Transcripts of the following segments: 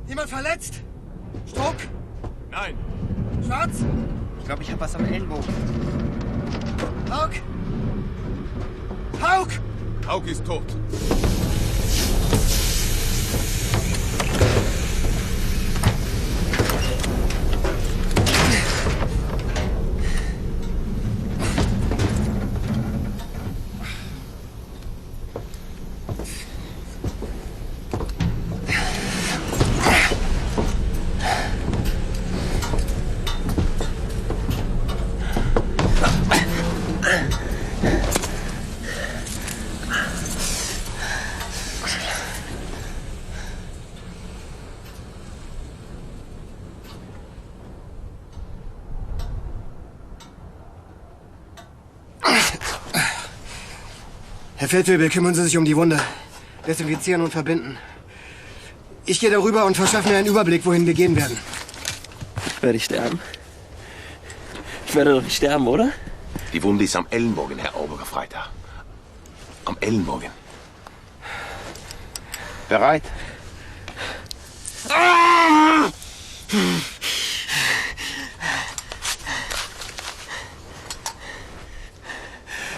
Jemand verletzt? Struck? Nein. Schwarz? Ich glaube, ich habe was am Ellenbogen. Haug? Haug! Haug ist tot. Herr Feldwebel, kümmern Sie sich um die Wunde. Desinfizieren und verbinden. Ich gehe darüber und verschaffe mir einen Überblick, wohin wir gehen werden. Werde ich sterben? Ich werde doch nicht sterben, oder? Die Wunde ist am Ellenbogen, Herr Obergefreiter. Am Ellenbogen. Bereit?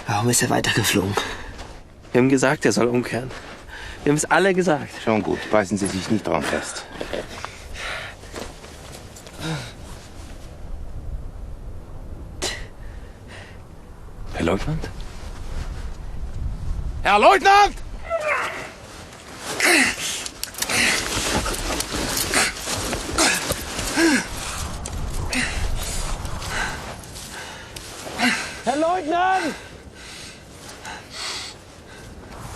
Warum ist er weitergeflogen? Wir haben gesagt, er soll umkehren. Wir haben es alle gesagt. Schon gut, beißen Sie sich nicht dran fest. Herr Leutnant? Herr Leutnant! Herr Leutnant!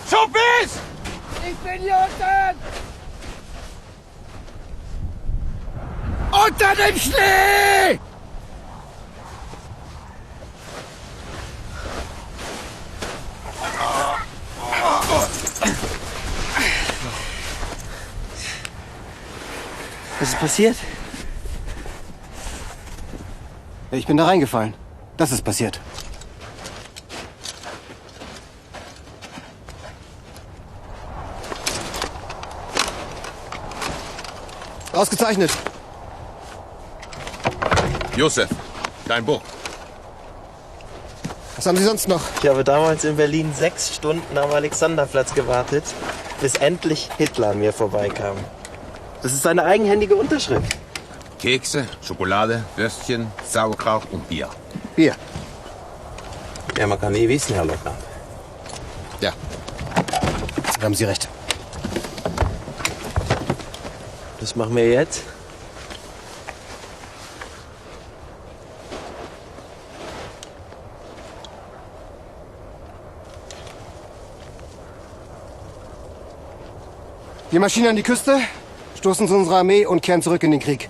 Schuppis! Ich bin hier unten! Unter dem Schnee! Was ist passiert? Ich bin da reingefallen. Das ist passiert. Ausgezeichnet. Josef, dein Buch. Was haben Sie sonst noch? Ich habe damals in Berlin 6 Stunden am Alexanderplatz gewartet, bis endlich Hitler an mir vorbeikam. Das ist seine eigenhändige Unterschrift. Kekse, Schokolade, Würstchen, Sauerkraut und Bier. Bier. Ja, man kann nie wissen, Herr Leutnant. Ja. Da haben Sie recht. Was machen wir jetzt? Wir marschieren an die Küste, stoßen zu unserer Armee und kehren zurück in den Krieg.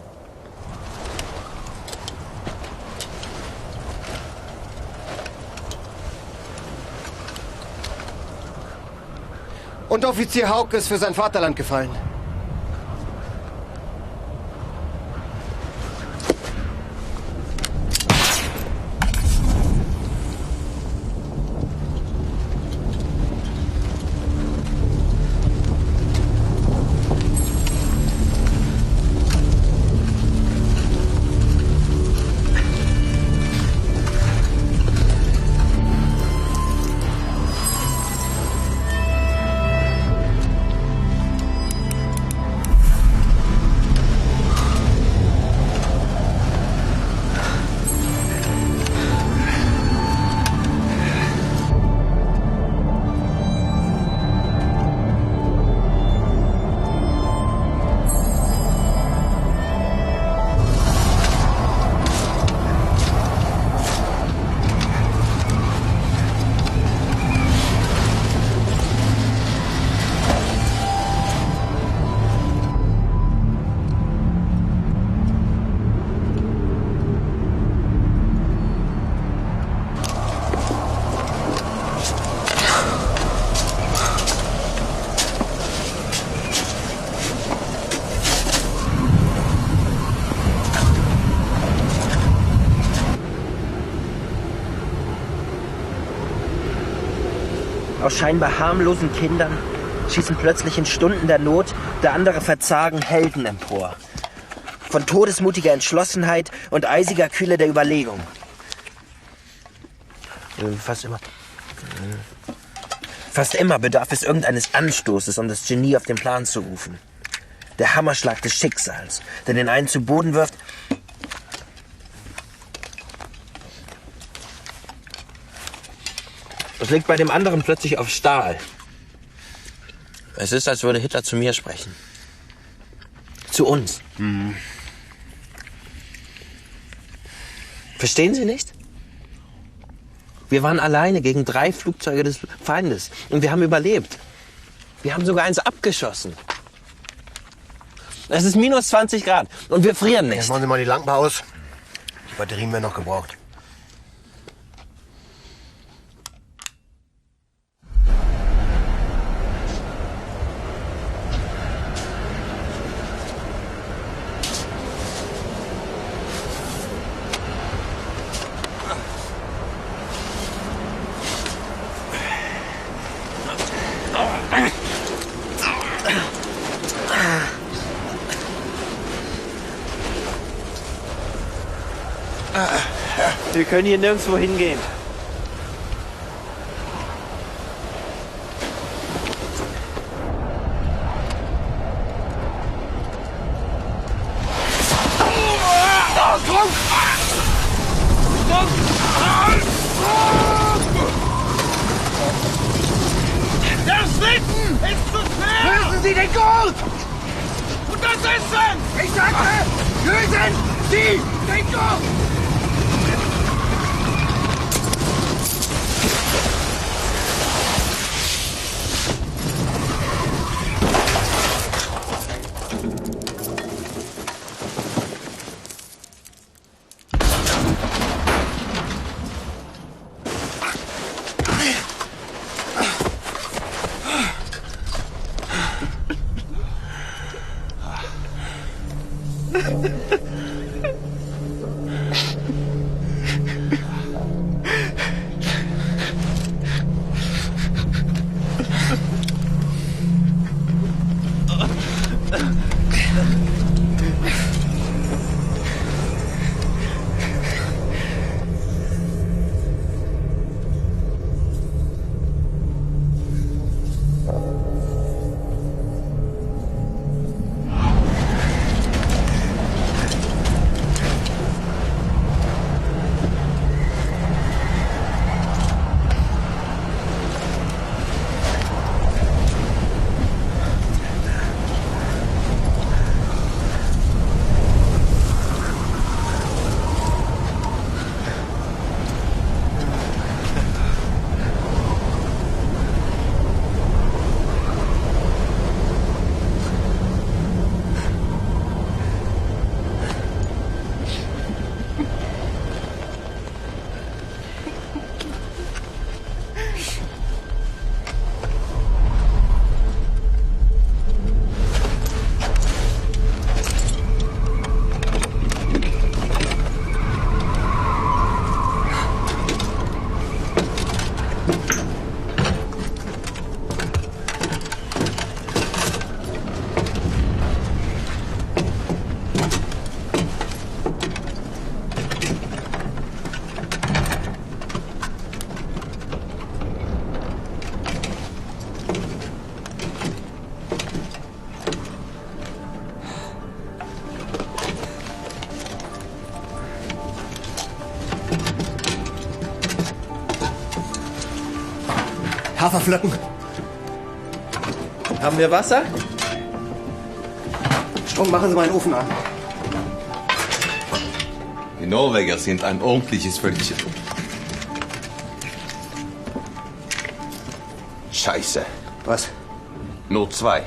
Unteroffizier Haug ist für sein Vaterland gefallen. Aus scheinbar harmlosen Kindern schießen plötzlich in Stunden der Not der andere Verzagen Helden empor. Von todesmutiger Entschlossenheit und eisiger Kühle der Überlegung. Fast immer bedarf es irgendeines Anstoßes, um das Genie auf den Plan zu rufen. Der Hammerschlag des Schicksals, der den einen zu Boden wirft. Es liegt bei dem anderen plötzlich auf Stahl. Es ist, als würde Hitler zu mir sprechen. Zu uns. Mhm. Verstehen Sie nicht? Wir waren alleine gegen 3 Flugzeuge des Feindes. Und wir haben überlebt. Wir haben sogar eins abgeschossen. Es ist minus 20 Grad und wir frieren nicht. Jetzt machen Sie mal die Lampe aus. Die Batterien werden noch gebraucht. Wir können hier nirgendwo hingehen. Der Schlitten ist zu schwer! Lösen Sie den Gurt! Und das Essen! Ich sagte, lösen Sie den Gurt! Haferflocken. Haben wir Wasser? Strunk, machen Sie mal den Ofen an. Die Norweger sind ein ordentliches Völkchen. Scheiße. Was? Nur 2.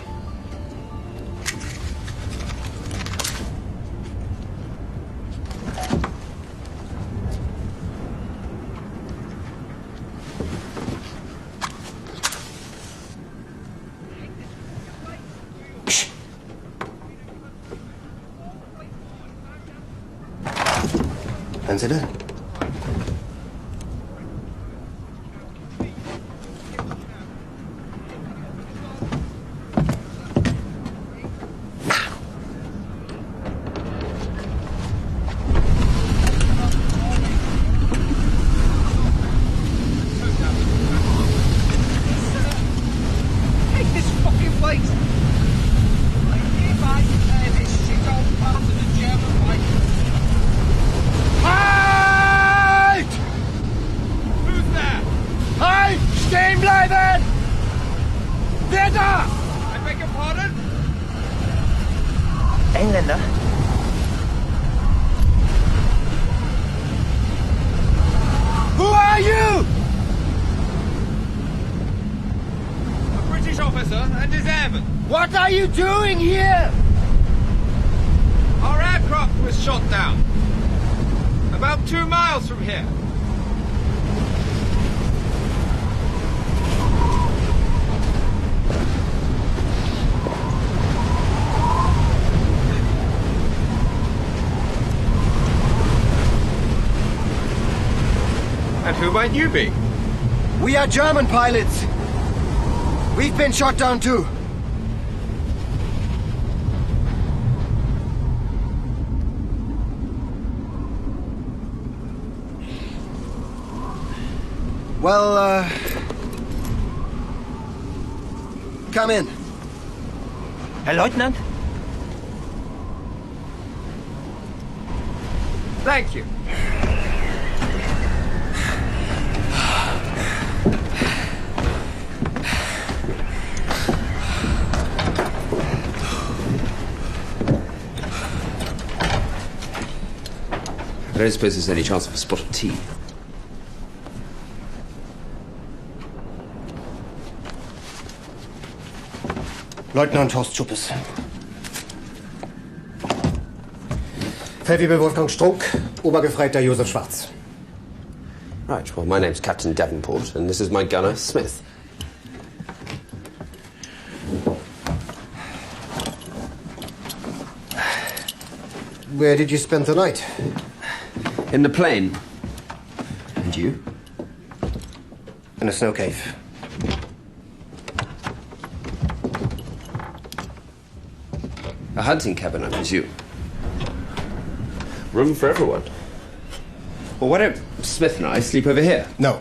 Hören Sie das? Take this fucking place! I hereby declare this shithole part of the German Reich. Halt! Who's there? Halt! Stehen bleiben! Wer da? I beg your pardon? Engländer? Who are you? A British officer and his airman. What are you doing here? Our aircraft was shot down. About 2 miles from here. And who might you be? We are German pilots. We've been shot down too. Well, come in. Herr Leutnant? Thank you. I don't suppose there's any chance of a spot of tea. Leutnant Horst Schuppes. Feldwebel Wolfgang Strunk, Obergefreiter Josef Schwarz. Right, well, my name's Captain Davenport, and this is my gunner, Smith. Where did you spend the night? In the plane. And you? In a snow cave. A hunting cabin, I presume. Room for everyone. Well, why don't Smith and I sleep over here? No.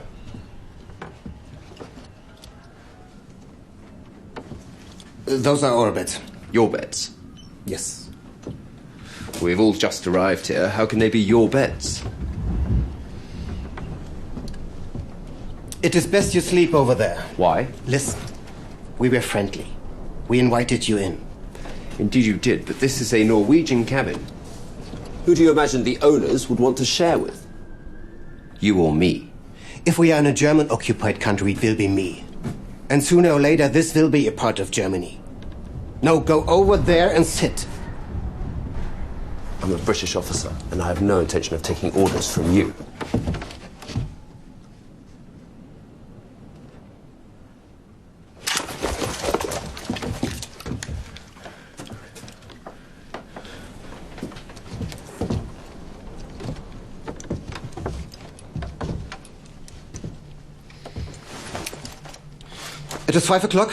Those are our beds. Your beds. Yes. We've all just arrived here. How can they be your beds? It is best you sleep over there. Why? Listen, we were friendly. We invited you in. Indeed you did, but this is a Norwegian cabin. Who do you imagine the owners would want to share with? You or me? If we are in a German-occupied country, it will be me. And sooner or later, this will be a part of Germany. Now go over there and sit. I'm a British officer, and I have no intention of taking orders from you. It is 5 o'clock,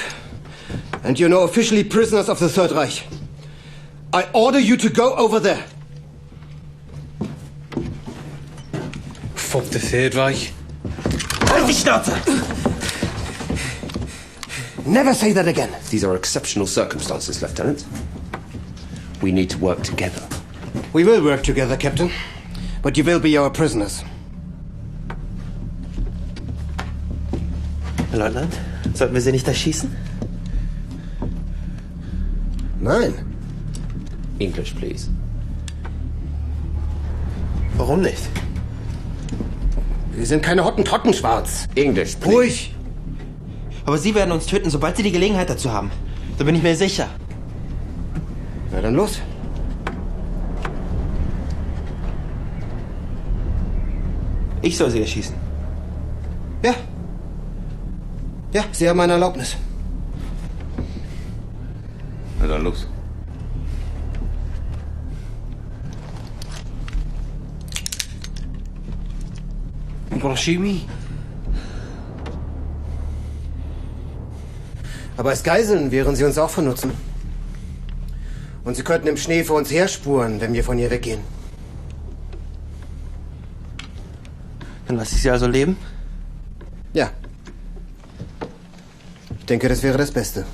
and you're now officially prisoners of the Third Reich. I order you to go over there. Fuck the Third Reich. Halt die Schnauze! Never say that again. These are exceptional circumstances, Lieutenant. We need to work together. We will work together, Captain. But you will be our prisoners. Herr Leutnant? Sollten wir sie nicht erschießen? Nein. English, please. Warum nicht? Wir sind keine Hottentotten, Schwarz. English, please. Ruhig. Aber Sie werden uns töten, sobald Sie die Gelegenheit dazu haben. Da bin ich mir sicher. Na dann los. Ich soll Sie erschießen. Ja. Ja, Sie haben meine Erlaubnis. Na dann los. You gonna shoot me? Aber als Geiseln wären Sie uns auch von Nutzen. Und Sie könnten im Schnee vor uns herspuren, wenn wir von hier weggehen. Dann lasse ich Sie also leben? Ja. Ich denke, das wäre das Beste.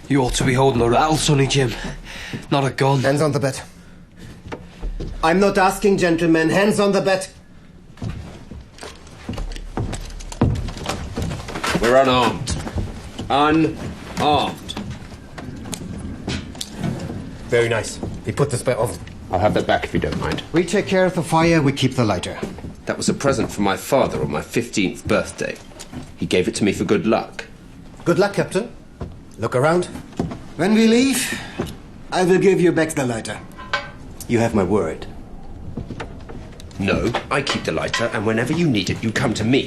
You ought to be holding a rattle, Sonny Jim. Not a gun. Hands on the bed. I'm not asking, gentlemen. Hands on the bed. We're unarmed. Unarmed. Very nice. We put this by oven. I'll have that back if you don't mind. We take care of the fire, we keep the lighter. That was a present from my father on my 15th birthday. He gave it to me for good luck. Good luck, Captain. Look around. When we leave, I will give you back the lighter. You have my word. No, I keep the lighter, and whenever you need it, you come to me.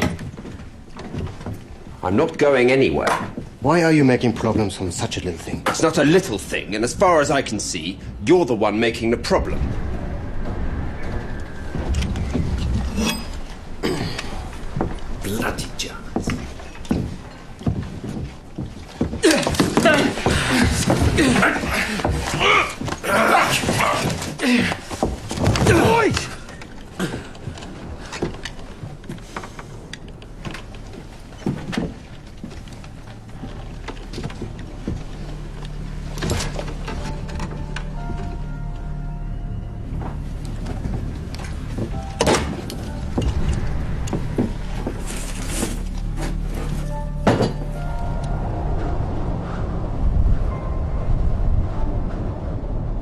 I'm not going anywhere. Why are you making problems from such a little thing? It's not a little thing, and as far as I can see, you're the one making the problem. Bloody Germans.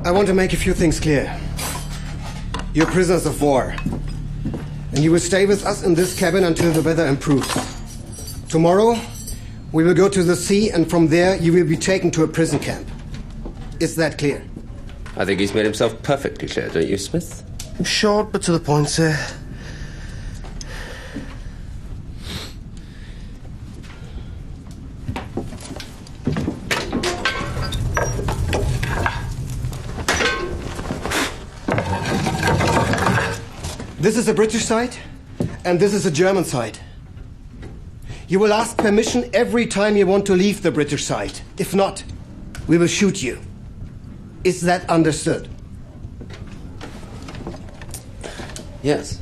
I want to make a few things clear. You're prisoners of war. And you will stay with us in this cabin until the weather improves. Tomorrow, we will go to the sea, and from there you will be taken to a prison camp. Is that clear? I think he's made himself perfectly clear, don't you, Smith? Short, but to the point, sir. This is a British side, and this is a German side. You will ask permission every time you want to leave the British side. If not, we will shoot you. Is that understood? Yes.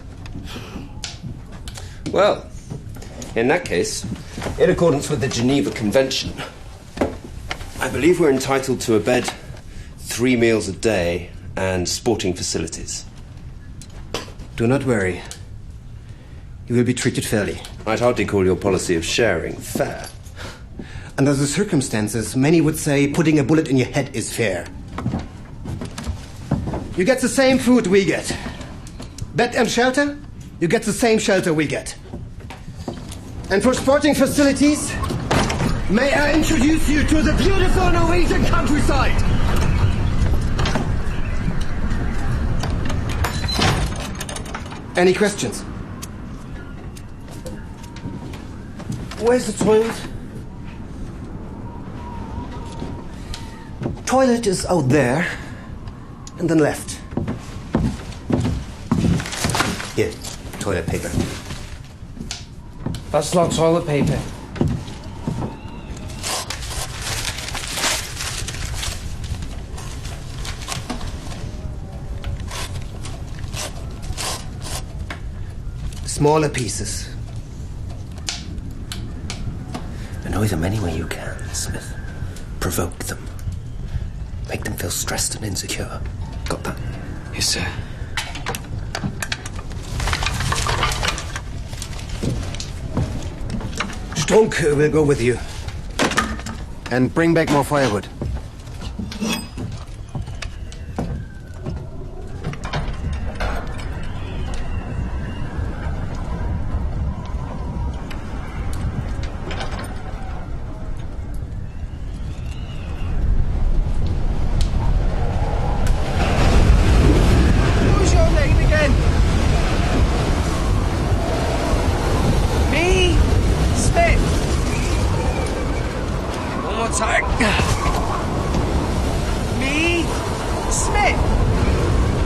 Well, in that case, in accordance with the Geneva Convention, I believe we're entitled to a bed, 3 meals a day, and sporting facilities. Do not worry. You will be treated fairly. I'd hardly call your policy of sharing fair. Under the circumstances, many would say putting a bullet in your head is fair. You get the same food we get. Bed and shelter, you get the same shelter we get. And for sporting facilities, may I introduce you to the beautiful Norwegian countryside. Any questions? Where's the toilet? Toilet is out there, and then left. Here, toilet paper. That's not toilet paper. Smaller pieces. Annoy them any way you can, Smith. Provoke them. Make them feel stressed and insecure. Got that? Yes, sir. Strunk will go with you. And bring back more firewood. What's your name again? Me? Smith. One more time. Me? Smith.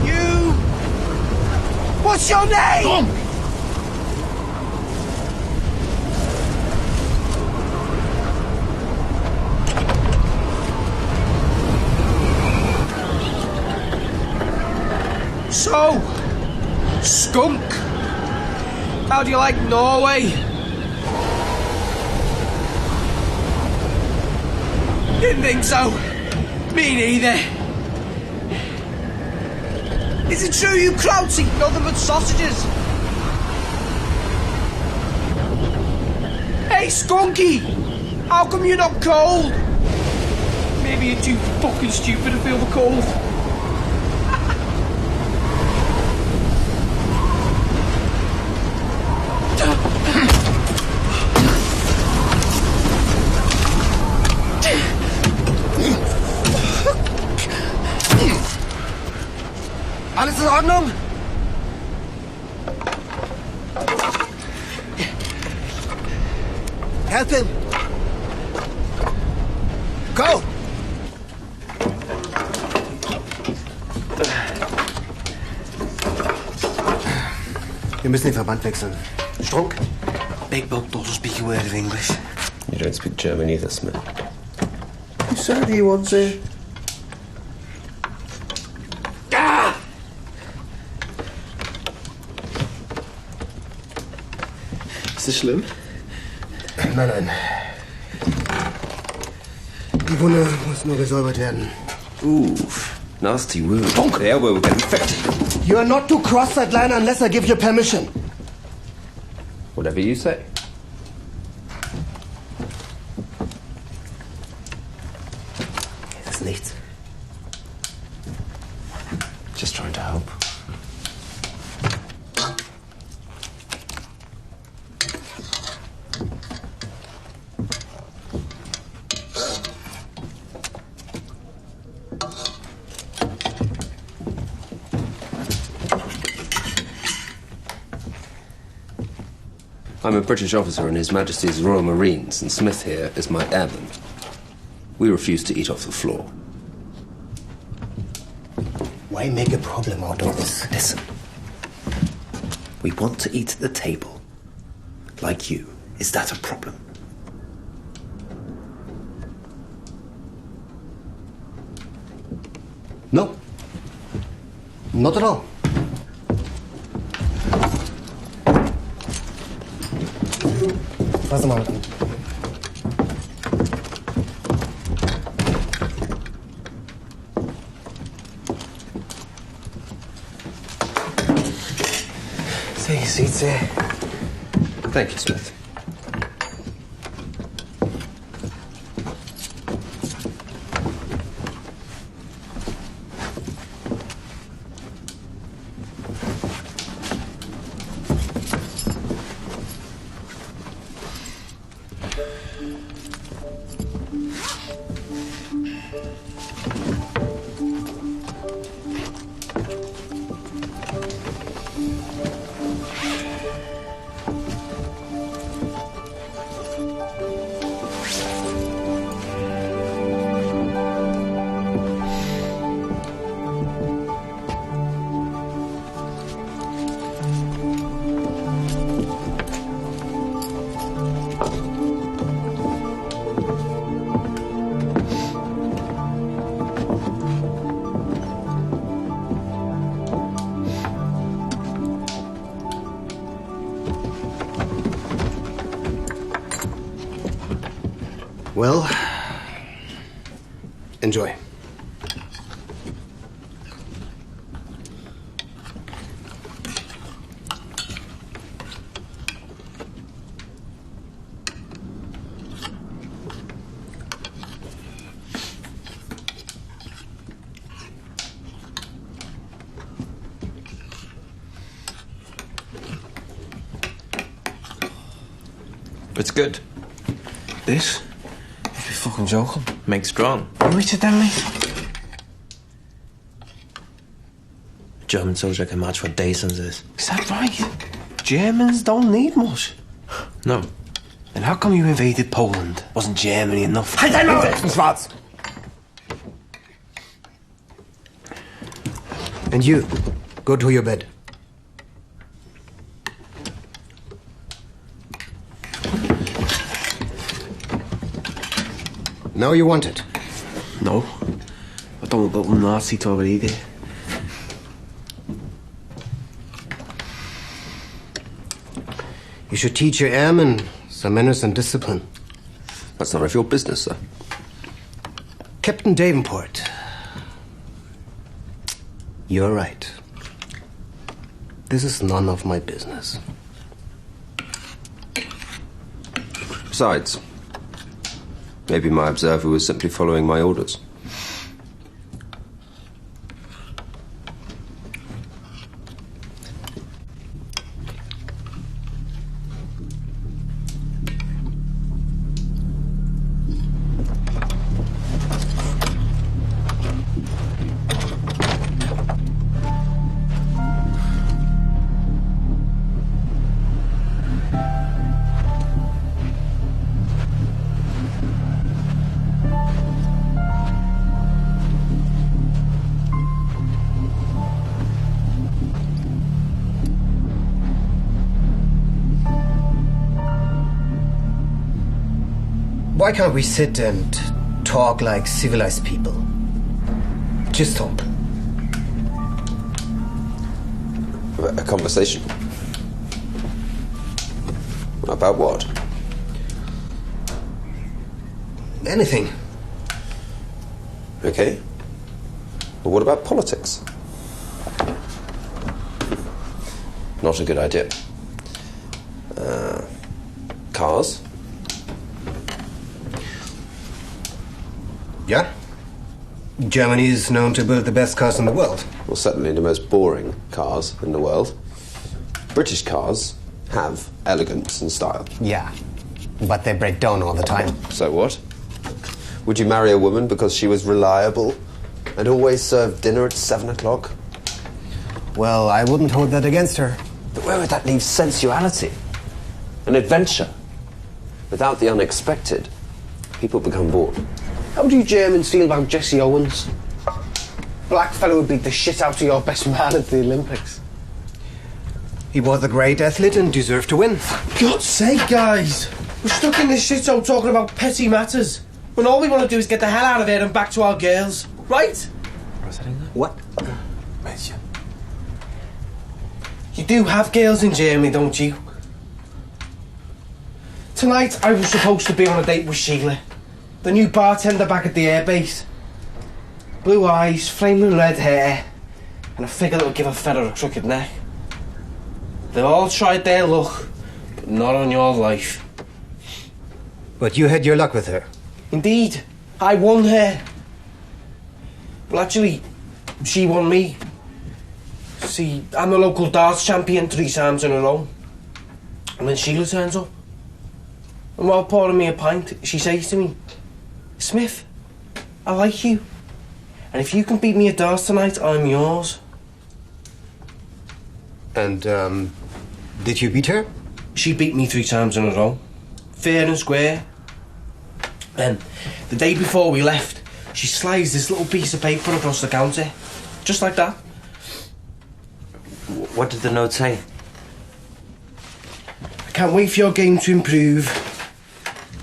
You? What's your name? So, skunk. How do you like Norway? Didn't think so. Me neither. Is it true you Krauts eat nothing but sausages? Hey, Skunky! How come you're not cold? Maybe you're too fucking stupid to feel the cold. Alles in Ordnung? Help him! Go! Wir müssen den Verband wechseln. Strunk? Big Bob doesn't speak a word of English. You don't speak German either, Smith. Who said he wants it? Ist das schlimm? Nein. Die Wunde muss nur gesäubert werden. Ooh, nasty wound. The elbow will get infected. You are not to cross that line unless I give you permission. Whatever you say. Das ist nichts. Just trying to help. I'm a British officer in His Majesty's Royal Marines, and Smith here is my airman. We refuse to eat off the floor. Why make a problem out of this? Listen. We want to eat at the table. Like you. Is that a problem? No. Not at all. Fass mal an. Take a seat, sir. Thank you, Smith. Well, enjoy. It's good. This? You're fucking joking. Make strong. Write it down, mate. A German soldier can march for days on this. Is that right? Germans don't need much. No. Then how come you invaded Poland? Wasn't Germany enough? Halt dein Maul! Schwarz! And you, go to your bed. Now you want it. No. I don't want little Nazi toilet either. You should teach your airmen some manners and discipline. That's none of your business, sir. Captain Davenport. You're right. This is none of my business. Besides, maybe my observer was simply following my orders. Why can't we sit and talk like civilized people? Just talk. A conversation? About what? Anything. Okay. But what about politics? Not a good idea. Cars? Yeah? Germany is known to build the best cars in the world. Well, certainly the most boring cars in the world. British cars have elegance and style. Yeah, but they break down all the time. So what? Would you marry a woman because she was reliable and always served dinner at 7 o'clock? Well, I wouldn't hold that against her. But where would that leave sensuality? An adventure? Without the unexpected, people become bored. How do you Germans feel about Jesse Owens? Blackfellow would beat the shit out of your best man at the Olympics. He was a great athlete and deserved to win. God's sake, guys! We're stuck in this shithole talking about petty matters, when all we want to do is get the hell out of here and back to our girls, right? What? You do have girls in Germany, don't you? Tonight, I was supposed to be on a date with Sheila, the new bartender back at the airbase. Blue eyes, flaming red hair, and a figure that would give a feather a crooked neck. They all tried their luck, but not on your life. But you had your luck with her. Indeed, I won her. Well, actually, she won me. See, I'm a local darts champion 3 times in a row. And then Sheila turns up. And while pouring me a pint, she says to me, "Smith, I like you. And if you can beat me at darts tonight, I'm yours." And, did you beat her? She beat me 3 times in a row. Fair and square. Then, the day before we left, she slides this little piece of paper across the counter. Just like that. What did the note say? "I can't wait for your game to improve.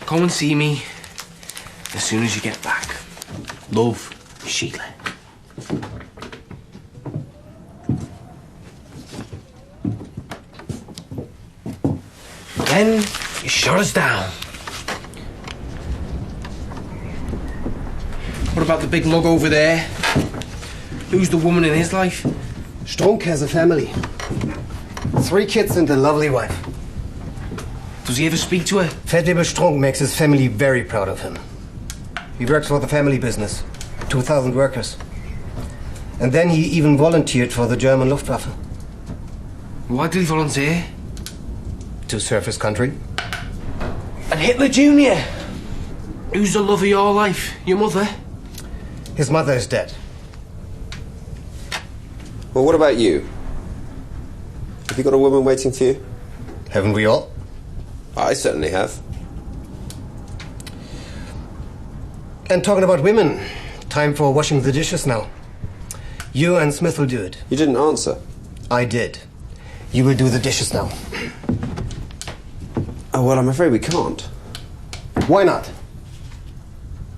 Come and see me as soon as you get back. Love, Sheila." Then you shut us down. What about the big mug over there? Who's the woman in his life? Strunk has a family. 3 kids and a lovely wife. Does he ever speak to her? Feldwebel Strunk makes his family very proud of him. He works for the family business. 2,000 workers. And then he even volunteered for the German Luftwaffe. Why did he volunteer? To serve his country. And Hitler Jr.? Who's the love of your life? Your mother? His mother is dead. Well, what about you? Have you got a woman waiting for you? Haven't we all? I certainly have. And talking about women, time for washing the dishes now. You and Smith will do it. You didn't answer. I did. You will do the dishes now. Oh, well, I'm afraid we can't. Why not?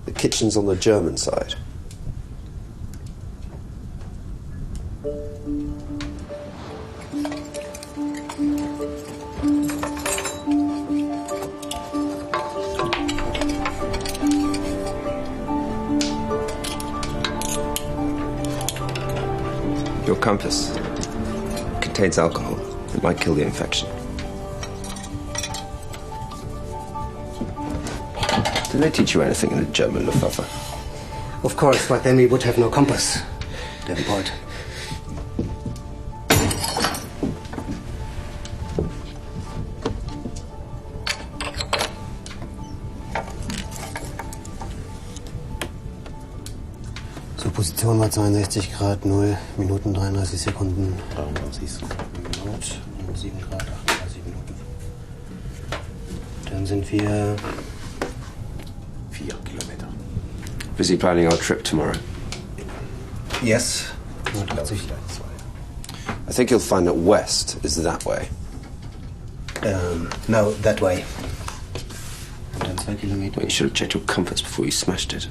The kitchen's on the German side. Your compass contains alcohol. It might kill the infection. Did they teach you anything in the German Luftwaffe? Of course, but then we would have no compass. Davenport. So, Position war 62 Grad 0 Minuten 33 Sekunden. 33 Minuten und 7 Grad 38 Minuten. Dann sind wir 4 Kilometer. Busy planning our trip tomorrow. Yes. 80. I think you'll find that west is that way. No, that way. Und dann 2 Kilometer. Well, you should have checked your compass before you smashed it.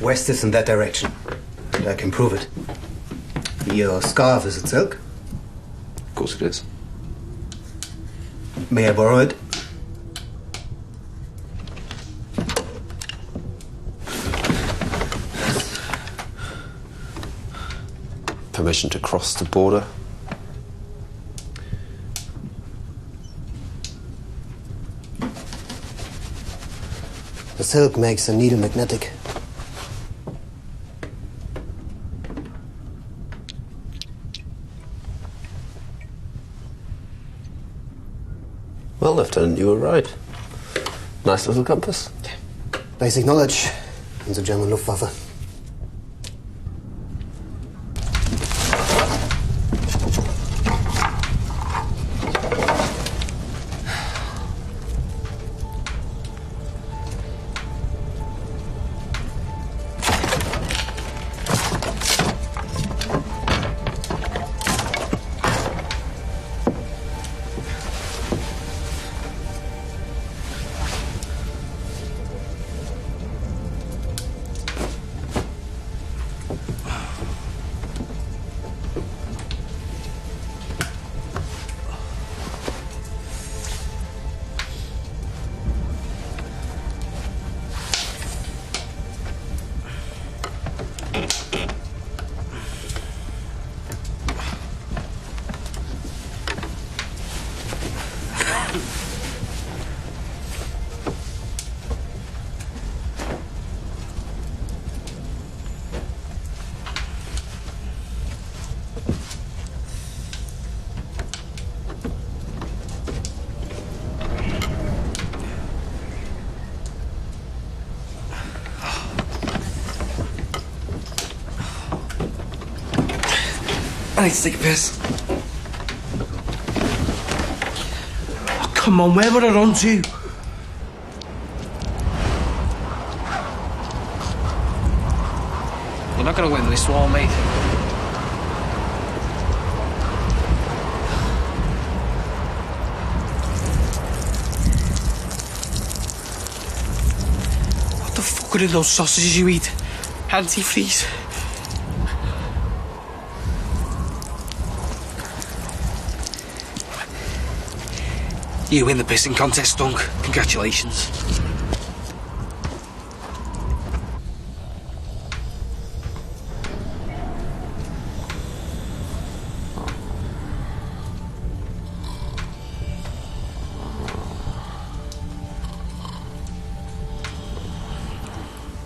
West is in that direction. And I can prove it. Your scarf, is it silk? Of course it is. May I borrow it? Permission to cross the border? The silk makes the needle magnetic. Well, Lieutenant, you were right. Nice little compass. Basic knowledge in the German Luftwaffe. I need to take a piss. Oh, come on, where would I run to? We're not going to win this war, mate. What the fuck are those sausages you eat? Antifreeze. You win the pissing contest, Dunk. Congratulations.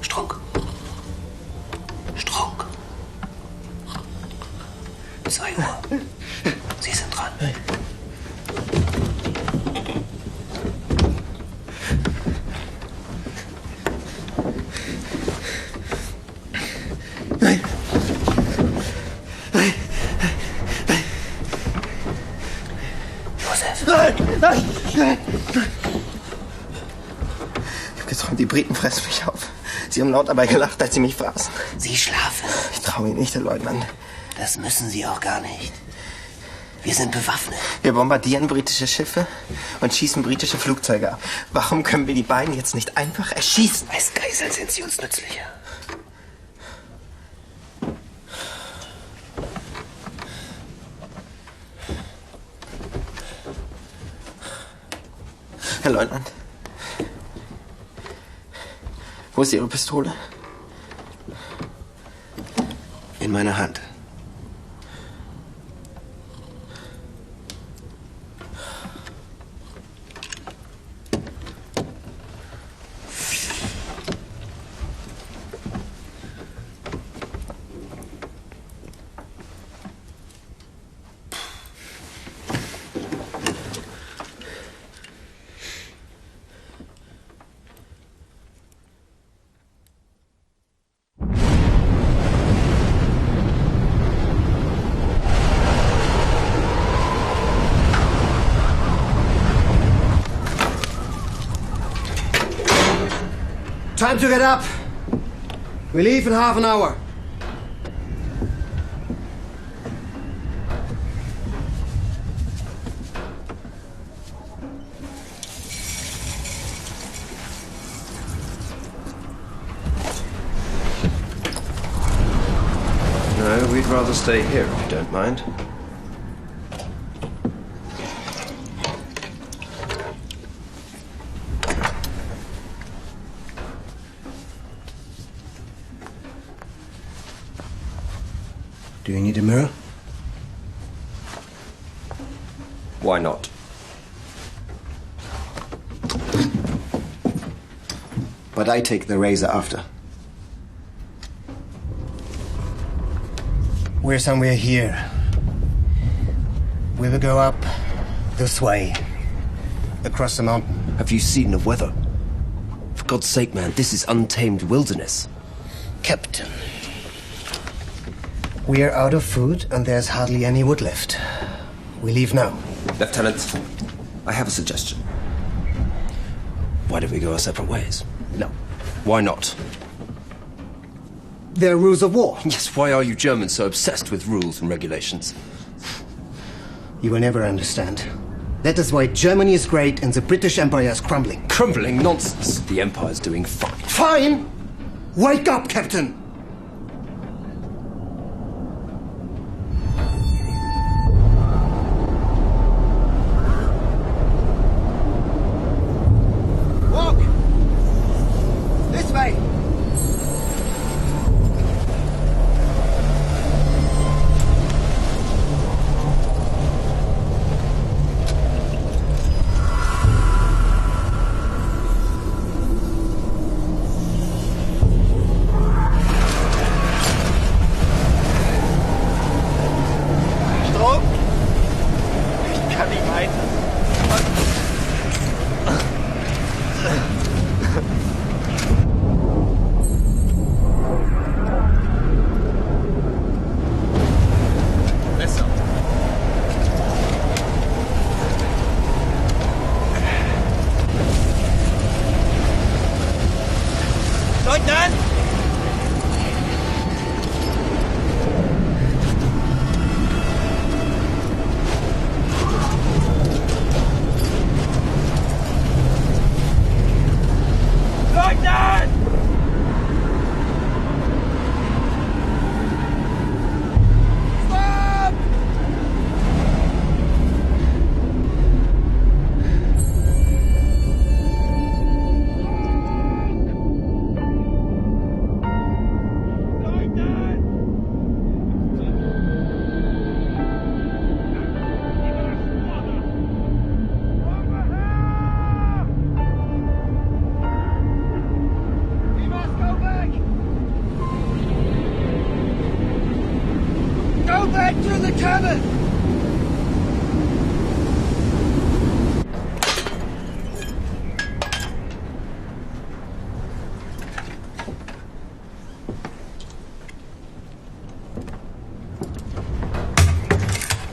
Strunk. Strunk. 2 Uhr. Sie sind dran. habe geträumt, die Briten fressen mich auf. Sie haben laut dabei gelacht, als sie mich fraßen. Sie schlafen. Ich traue Ihnen nicht, Herr Leutnant. Das müssen Sie auch gar nicht. Wir sind bewaffnet. Wir bombardieren britische Schiffe und schießen britische Flugzeuge ab. Warum können wir die beiden jetzt nicht einfach erschießen? Als Geiseln sind sie uns nützlicher. Herr Leutnant, wo ist Ihre Pistole? In meiner Hand. Time to get up. We leave in half an hour. No, we'd rather stay here if you don't mind. Do you need a mirror? Why not? But I take the razor after. We're somewhere here. We will go up this way, across the mountain. Have you seen the weather? For God's sake, man, this is untamed wilderness. Captain, we are out of food and there's hardly any wood left. We leave now. Lieutenant, I have a suggestion. Why don't we go our separate ways? No. Why not? There are rules of war. Yes, why are you Germans so obsessed with rules and regulations? You will never understand. That is why Germany is great and the British Empire is crumbling. Crumbling nonsense. The Empire's doing fine. Fine! Wake up, Captain! Walk! This way!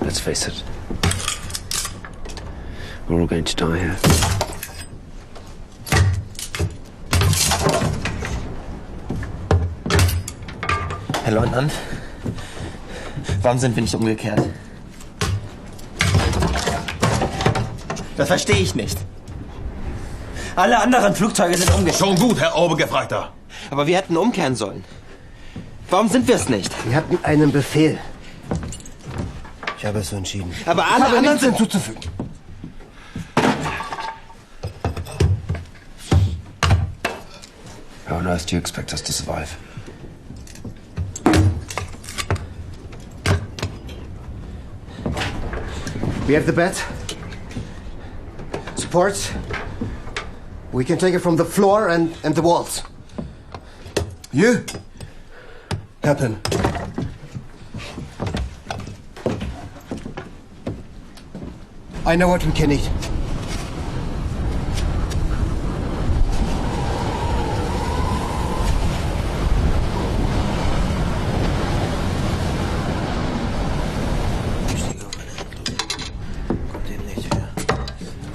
Let's face it. We're all going to die here. Herr Leutnant, warum sind wir nicht umgekehrt? Das verstehe ich nicht. Alle anderen Flugzeuge sind umgekehrt. Schon gut, Herr Obergefreiter. Aber wir hätten umkehren sollen. Warum sind wir es nicht? Wir hatten einen Befehl. Ich habe es so entschieden. Aber alle anderen nichts sind... hinzuzufügen. How on earth do you expect us to survive? We have the bed. Supports. We can take it from the floor and the walls. You? Captain. I know what we can eat.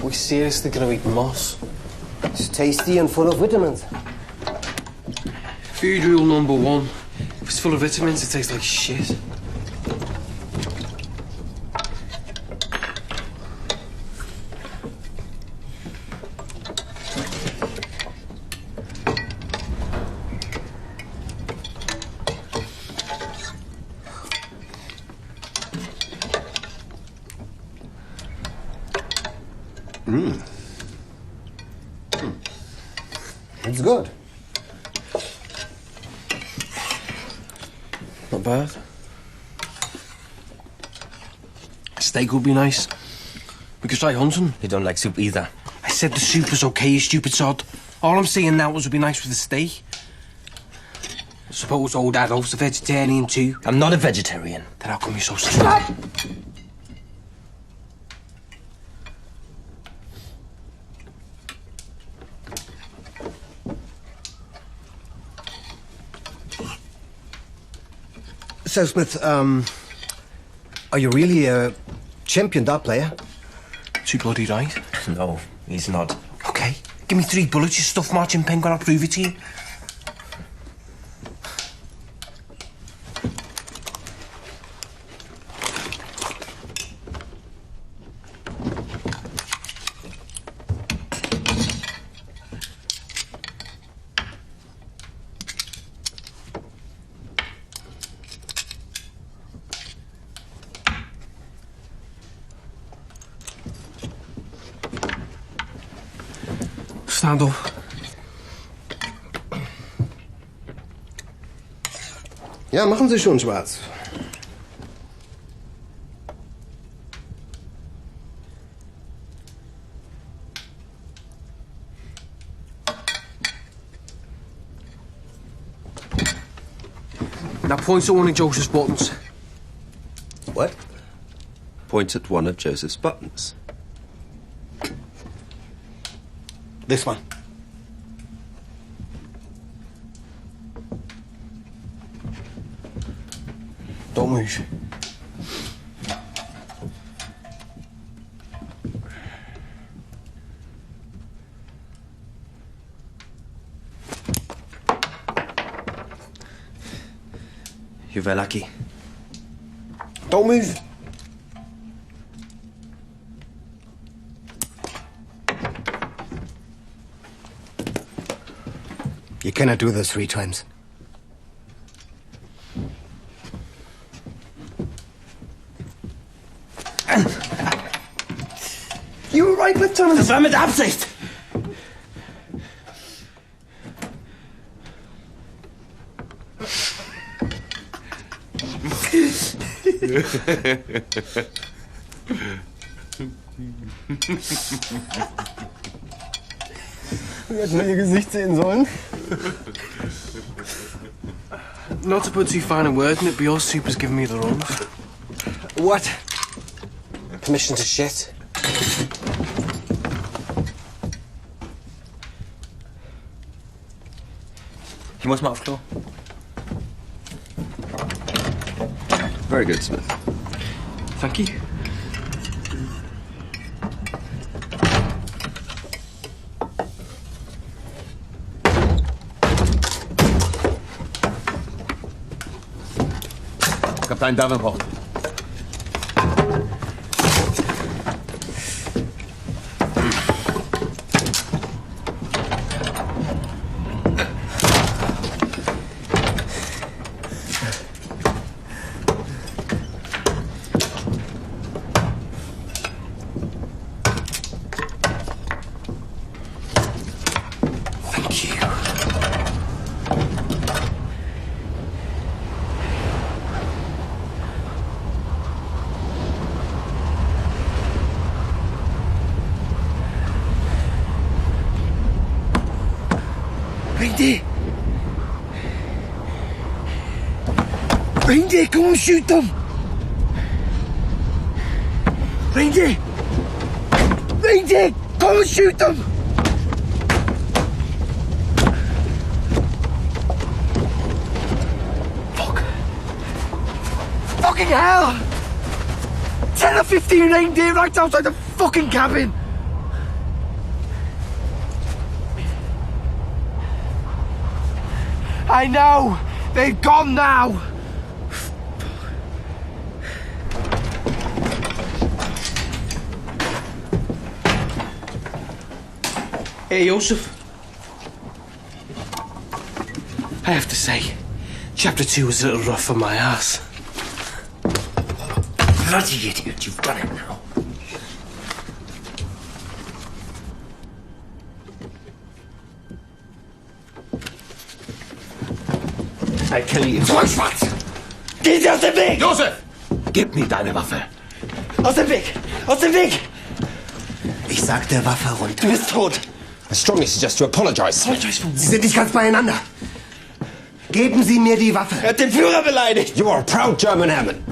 We seriously gonna eat moss? It's tasty and full of vitamins. Food rule number 1. If it's full of vitamins, it tastes like shit. It's good. Not bad. Steak would be nice. We could try hunting. You don't like soup either. I said the soup was okay, you stupid sod. All I'm saying now is it would be nice with a steak. I suppose old Adolf's a vegetarian too. I'm not a vegetarian. Then how come you're so strict? So, Smith, are you really a champion dart player? Too bloody right. No, he's not. Okay, give me 3 bullets, you stuffed marching penguin, I'll prove it to you. Stand up. Ja, machen Sie schon, Schwarz. Now point at one of Joseph's buttons. What? Point at one of Joseph's buttons. This one. Don't move. You were lucky. Don't move. You cannot do this 3 times. You were right, Lieutenant. Das war mit Absicht. Wir hätten mal ihr Gesicht sehen sollen. Not to put too fine a word in it, but your soup has given me the runs. What? Permission to shit? Ich muss mal aufs Klo. Very good, Smith. Thank you. Kaptein Davenport. Reindeer, come on, shoot them! Reindeer! Reindeer, come and shoot them! Fuck. Fucking hell! 10 or 15 reindeer right outside the fucking cabin! I know! They're gone now! Hey, Joseph. I have to say, Chapter 2 was a little rough for my ass. Bloody idiot, you've done it now. I kill you. Schwarz! Geh Sie aus dem Weg! Josef! Gib mir deine Waffe. Aus dem Weg! Aus dem Weg! Ich sagte Waffe runter. Du bist tot. I strongly suggest you apologize. Apologize for what? Sie sind nicht ganz beieinander. Geben Sie mir die Waffe. Er hat den Führer beleidigt. You are a proud German airman.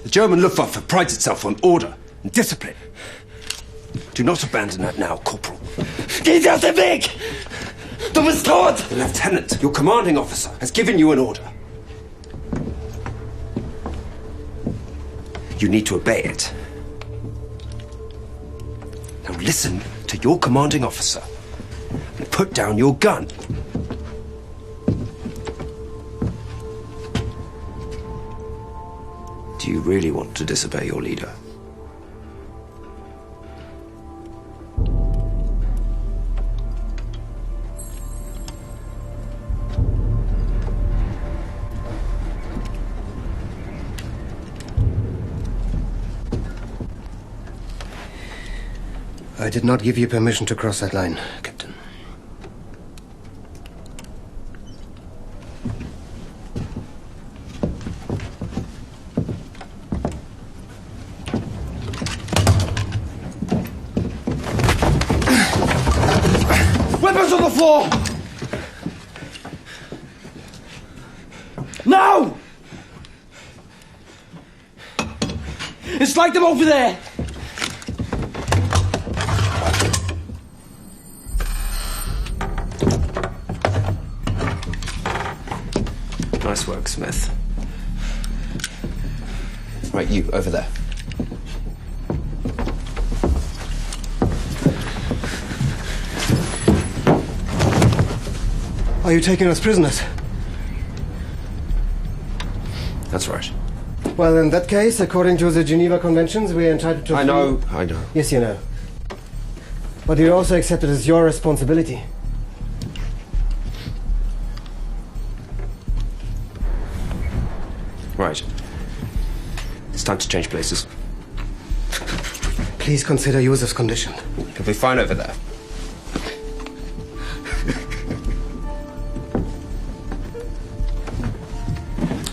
The German Luftwaffe prides itself on order and discipline. Do not abandon that now, Corporal. Geh Sie aus dem Weg! Du bist tot! The Lieutenant, your commanding officer, has given you an order. You need to obey it. Now listen to your commanding officer and put down your gun. Do you really want to disobey your leader? I did not give you permission to cross that line, Captain. Weapons on the floor! Now! It's like them over there! Nice work, Smith. Right, you, over there. Are you taking us prisoners? That's right. Well, in that case, according to the Geneva Conventions, we are entitled to... I know. Yes, you know. But you also accept it as your responsibility. Right. It's time to change places. Please consider Josef's condition. He'll be fine over there.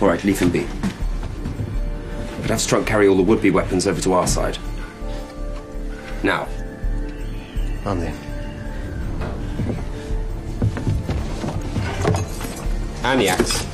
All right, leave him be. But have Strunk carry all the would-be weapons over to our side. Now. On then. And the axe.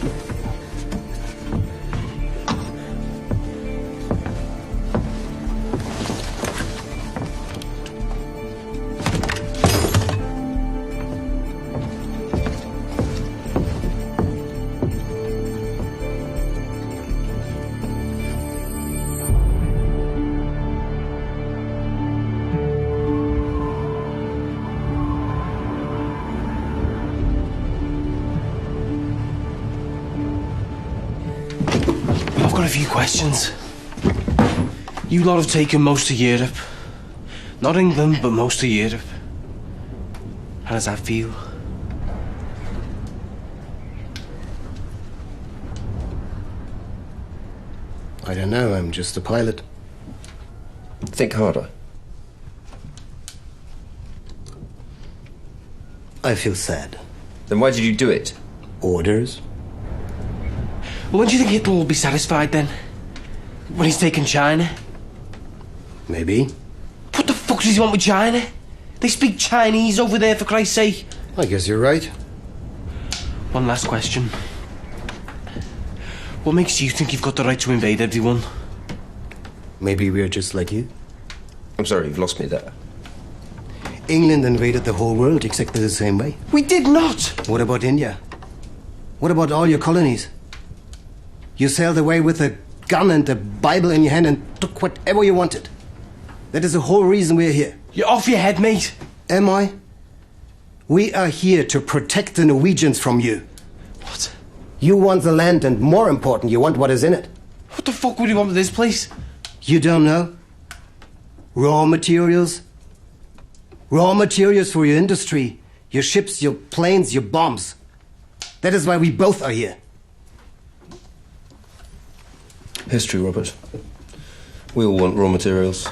few questions. You lot have taken most of Europe. Not England, but most of Europe. How does that feel? I don't know, I'm just a pilot. Think harder. I feel sad. Then why did you do it? Orders? Well, when do you think Hitler will be satisfied then? When he's taken China? Maybe. What the fuck does he want with China? They speak Chinese over there, for Christ's sake. I guess you're right. One last question. What makes you think you've got the right to invade everyone? Maybe we're just like you. I'm sorry, you've lost me there. England invaded the whole world exactly the same way. We did not! What about India? What about all your colonies? You sailed away with a gun and a Bible in your hand and took whatever you wanted. That is the whole reason we're here. You're off your head, mate. Am I? We are here to protect the Norwegians from you. What? You want the land, and more important, you want what is in it. What the fuck would you want with this place? You don't know? Raw materials? Raw materials for your industry, your ships, your planes, your bombs. That is why we both are here. History, Robert. We all want raw materials.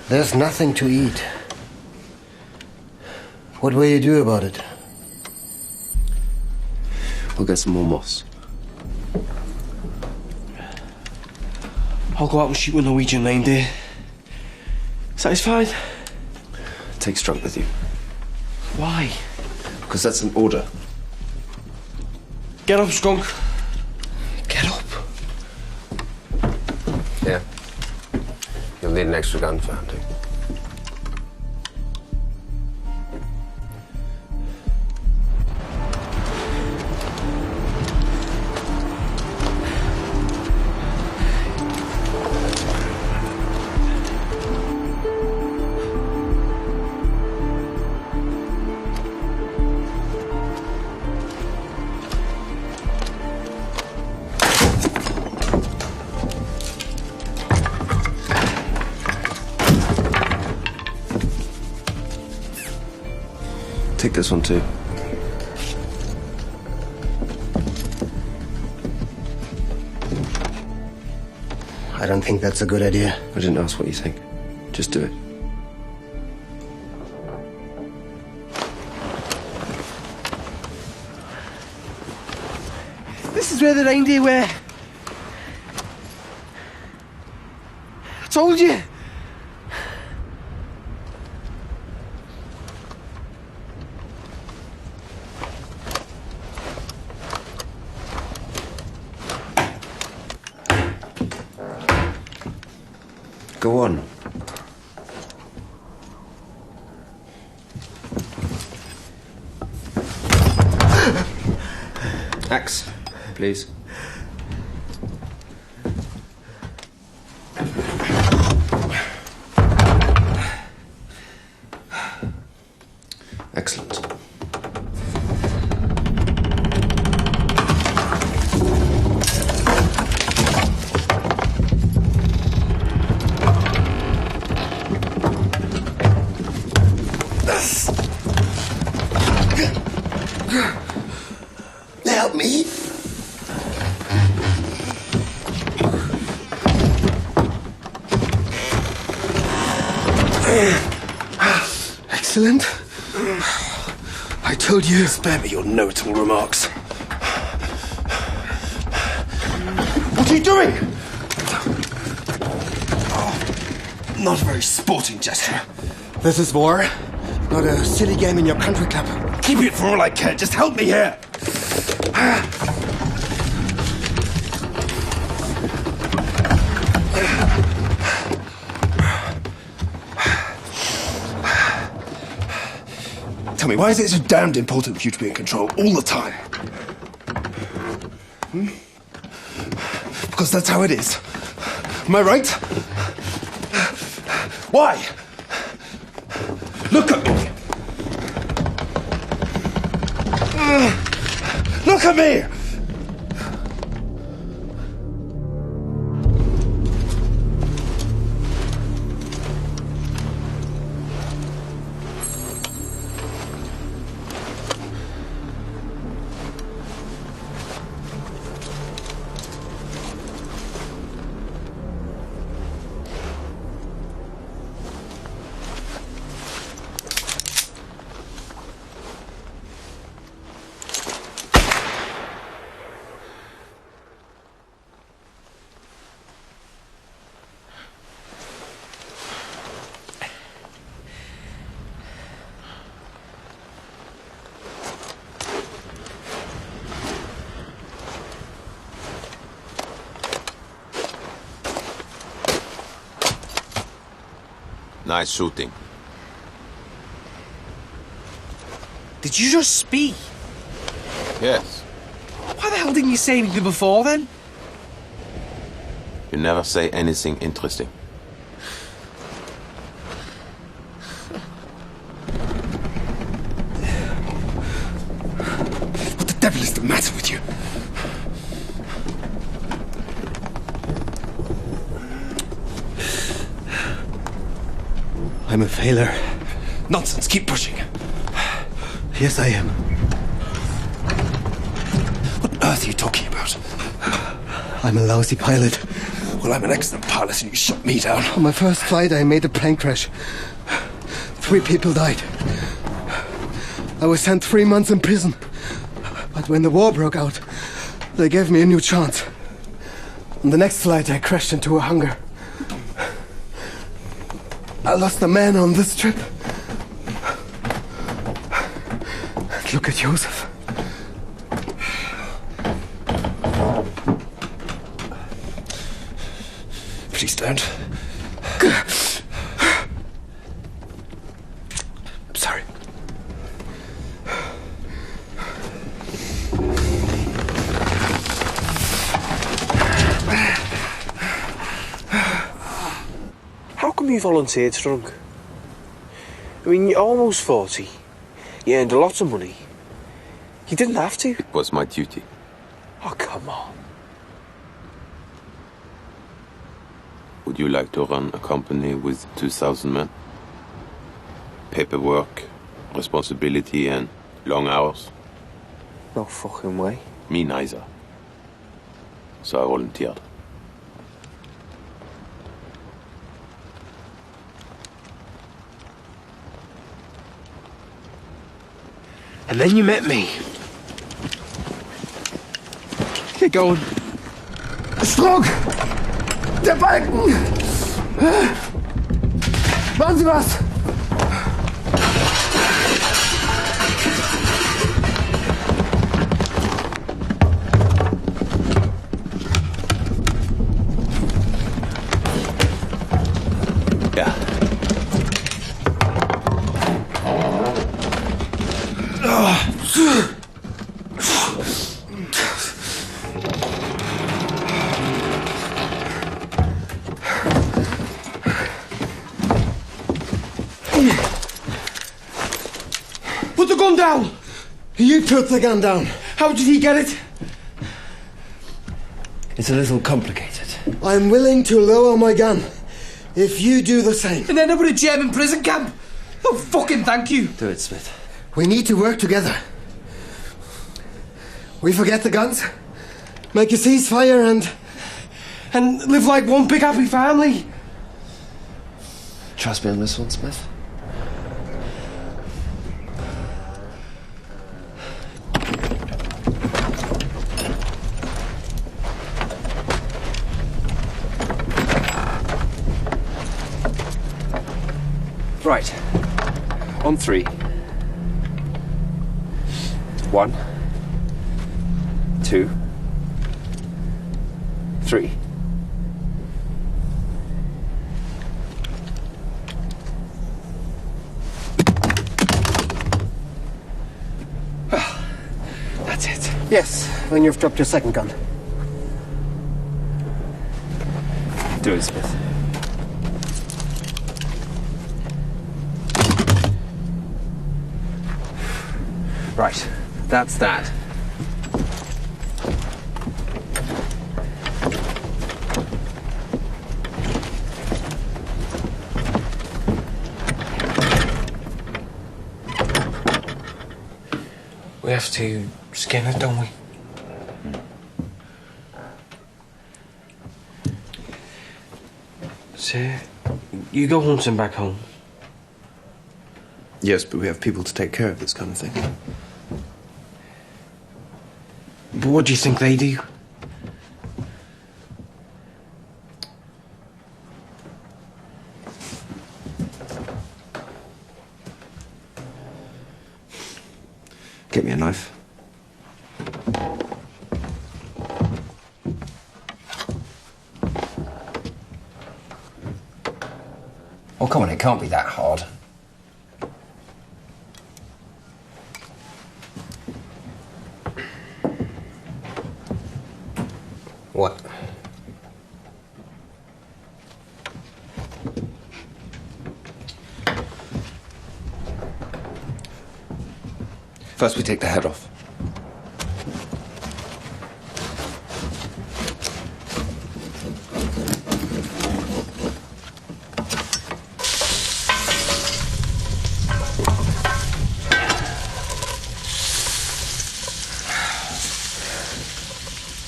There's nothing to eat. What will you do about it? We'll get some more moss. I'll go out and shoot a Norwegian reindeer. Satisfied? Take Strunk with you. Why? Because that's an order. Get up, skunk. Get up. Yeah. You'll need an extra gun for hunting. Take this one too. I don't think that's a good idea. I didn't ask what you think. Just do it. This is where the reindeer were. I told you. Go on. Axe, please. Excellent. Help me. Excellent. I told you. Spare me your know-it-all remarks. What are you doing? Not a very sporting gesture. This is war, not a silly game in your country club. Keep it for all I care. Just help me here. Tell me, why is it so damned important for you to be in control all the time? Because that's how it is. Am I right? Why? Look at me! Look at me! Nice shooting. Did you just speak? Yes. Why the hell didn't you say anything before then? You never say anything interesting. What the devil is the matter with you? I'm a failure. Nonsense, keep pushing. Yes, I am. What on earth are you talking about? I'm a lousy pilot. Well, I'm an excellent pilot and you shot me down. On my first flight, I made a plane crash. 3 people died. I was sent 3 months in prison. But when the war broke out, they gave me a new chance. On the next flight, I crashed into a hangar. I lost a man on this trip. And look at Joseph. Please don't. I'm sorry. How come you volunteered to drunk? I mean, you're almost 40. You earned a lot of money. You didn't have to. It was my duty. Oh, come on. Would you like to run a company with 2,000 men? Paperwork, responsibility and long hours? No fucking way. Me neither. So I volunteered. And then you met me. Get going. Struck! Der Balken! Machen Sie was! Ja. gun down! You put the gun down. How did he get it? It's a little complicated. I'm willing to lower my gun if you do the same. And end up in a German prison camp? Oh, fucking thank you. Do it, Smith. We need to work together. We forget the guns, make a ceasefire and live like one big happy family. Trust me on this one, Smith. Right. On 3. 1, 2, 3. That's it. yes, when you've dropped your second gun. Do it, Smith. Right, that's that. We have to skin it, don't we? So, you go hunting back home. Yes, but we have people to take care of this kind of thing. But what do you think they do? Get me a knife. Oh, come on, it can't be that hard. What? First, we take the head off.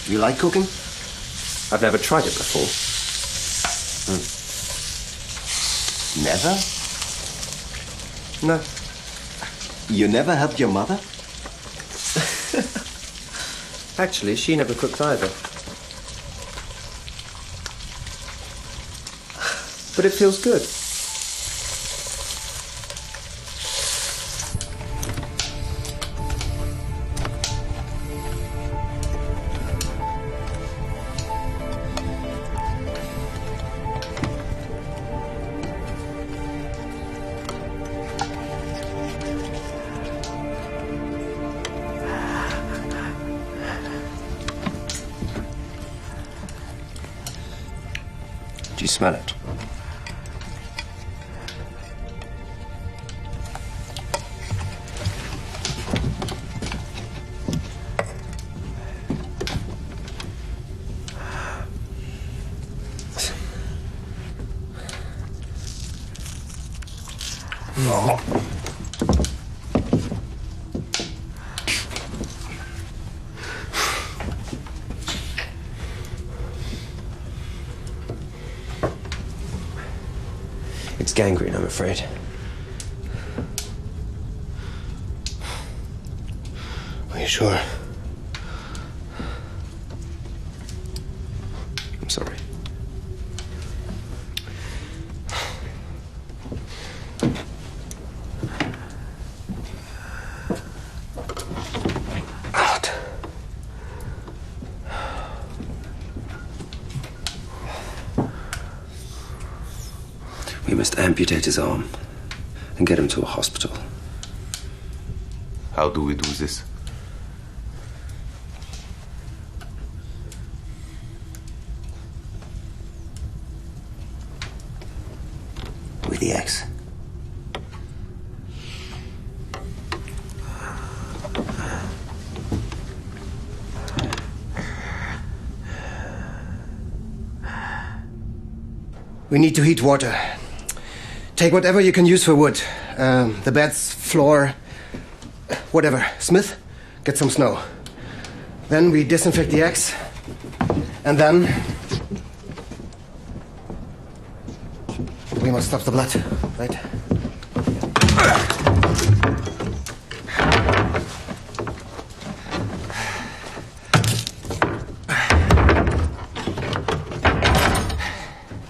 You like cooking? I've never tried it before. Never? No. You never helped your mother? Actually, she never cooked either. But it feels good. Do you smell it? No. It's gangrene, I'm afraid. Are you sure? I'm sorry. Out. We must amputate his arm and get him to a hospital. How do we do this? With the axe. We need to heat water. Take whatever you can use for wood. The beds, floor, whatever. Smith, get some snow. Then we disinfect the eggs. And then we must stop the blood, right?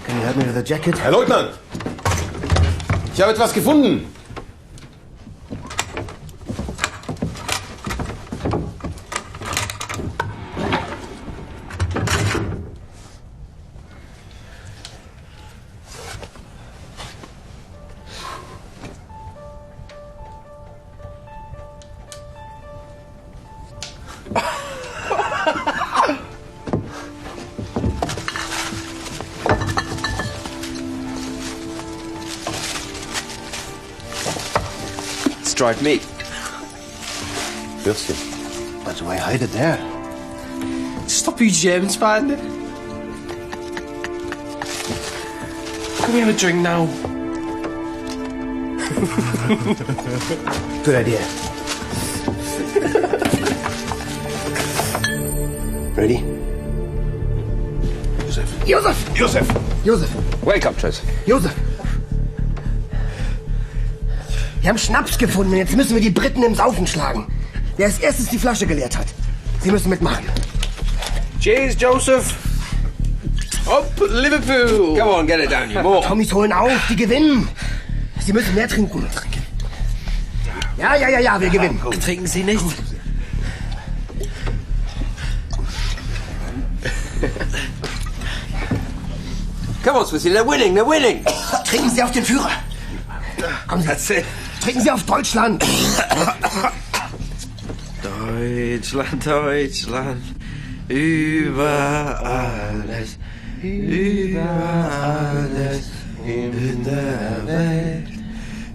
Can you help me with the jacket? Herr Leutnant! Ich habe etwas gefunden! Dried meat. Würstchen. But why hide it there? Stop you Germans, man. Can we have a drink now? Good idea. Ready? Josef! Wake up, Joseph. Josef! Wir haben Schnaps gefunden und jetzt müssen wir die Briten im Saufen schlagen. Wer als erstes die Flasche geleert hat. Sie müssen mitmachen. Cheers, Joseph. Up, Liverpool. Come on, get it down, you more. Tommys holen auf, die gewinnen. Sie müssen mehr trinken. Ja, wir gewinnen. Trinken Sie nicht? Come on, Swissy, they're winning. Trinken Sie auf den Führer. Kommen Sie. Trinken Sie auf Deutschland. Deutschland, über alles in der Welt,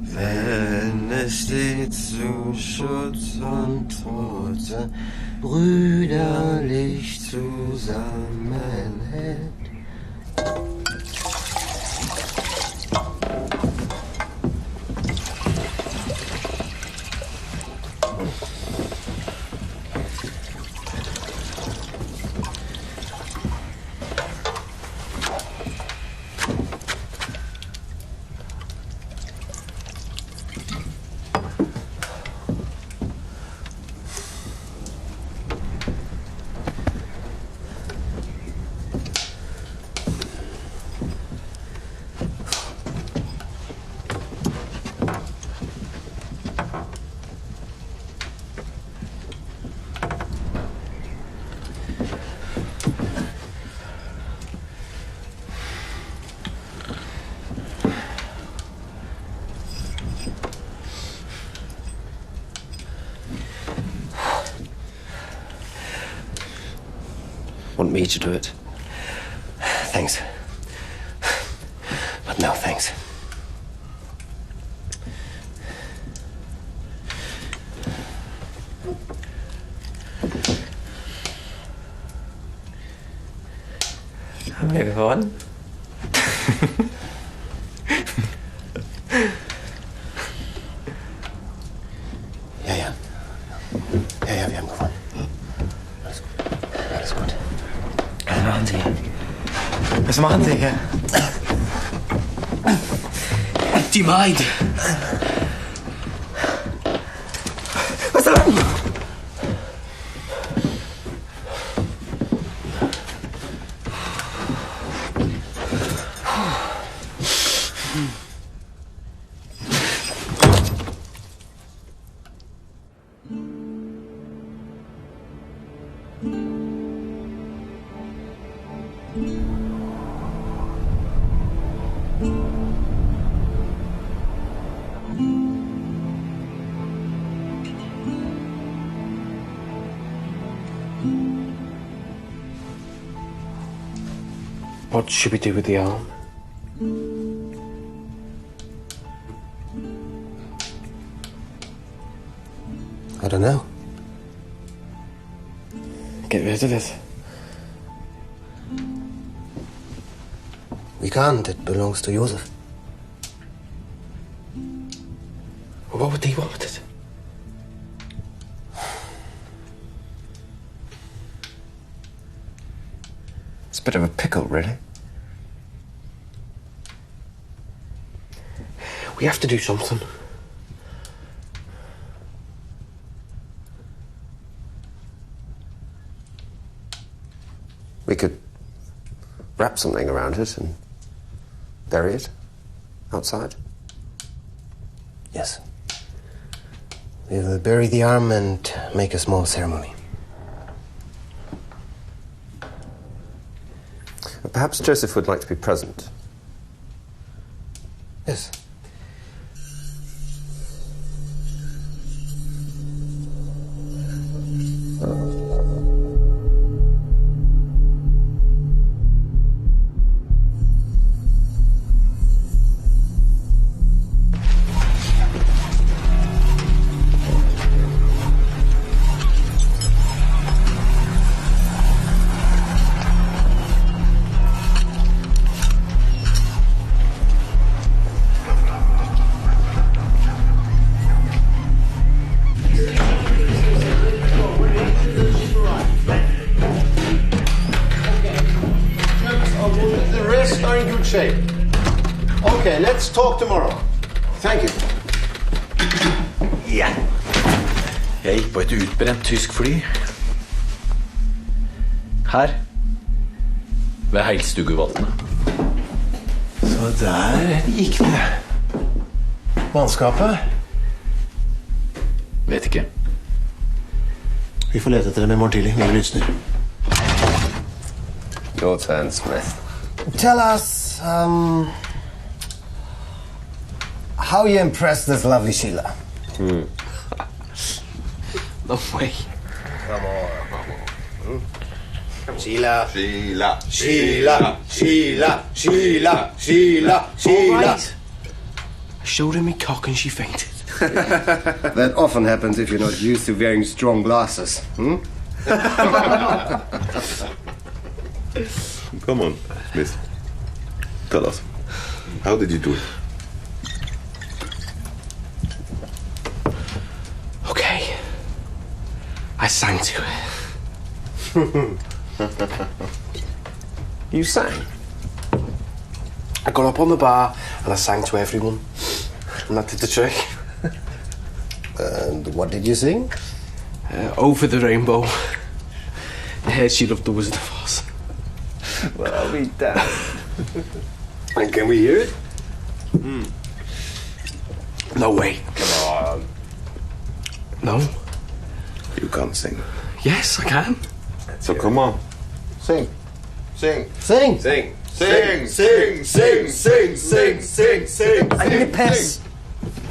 wenn es steht zu Schutz und Tod, brüderlich zusammenhält. Want me to do it? Thanks. But no thanks. Haben wir gewonnen? Ja, wir haben gewonnen. Alles gut. Was machen Sie hier? Die Maid. Was soll das? What should we do with the arm? I don't know. Get rid of it. We can't. It belongs to Joseph. What would they want with it? It's a bit of a pickle, really. We have to do something. We could wrap something around it and bury it outside. Yes. We will bury the arm and make a small ceremony. Perhaps Joseph would like to be present. Yes. shape. Okay, let's talk tomorrow. Thank you. Ja. Jeg gikk på et utbrent tysk fly. Her. Ved Heilstuguvatnet. Så der gikk det. Mannskapet? Vet ikke. Vi får lete etter dem i morgen tidlig. Vi lysner. Your turn, Smith. Tell us, how you impressed this lovely Sheila? No way. Come on. Sheila. Sheila. Sheila. Sheila. Sheila. Sheila. Sheila. Right. I showed her me cock and she fainted. That often happens if you're not used to wearing strong glasses. Come on, Smith. Tell us. How did you do it? Okay. I sang to her. You sang? I got up on the bar and I sang to everyone. And that did the trick. And what did you sing? Over the Rainbow. I heard she loved the Wizard of Oz. Well, I'll be damned. And can we hear it? No way. Come on. No? You can't sing. Yes, I can. So come on. Sing. Sing. Sing. Sing. Sing. Sing. Sing. Sing. Sing. Sing. Sing. I need a piss.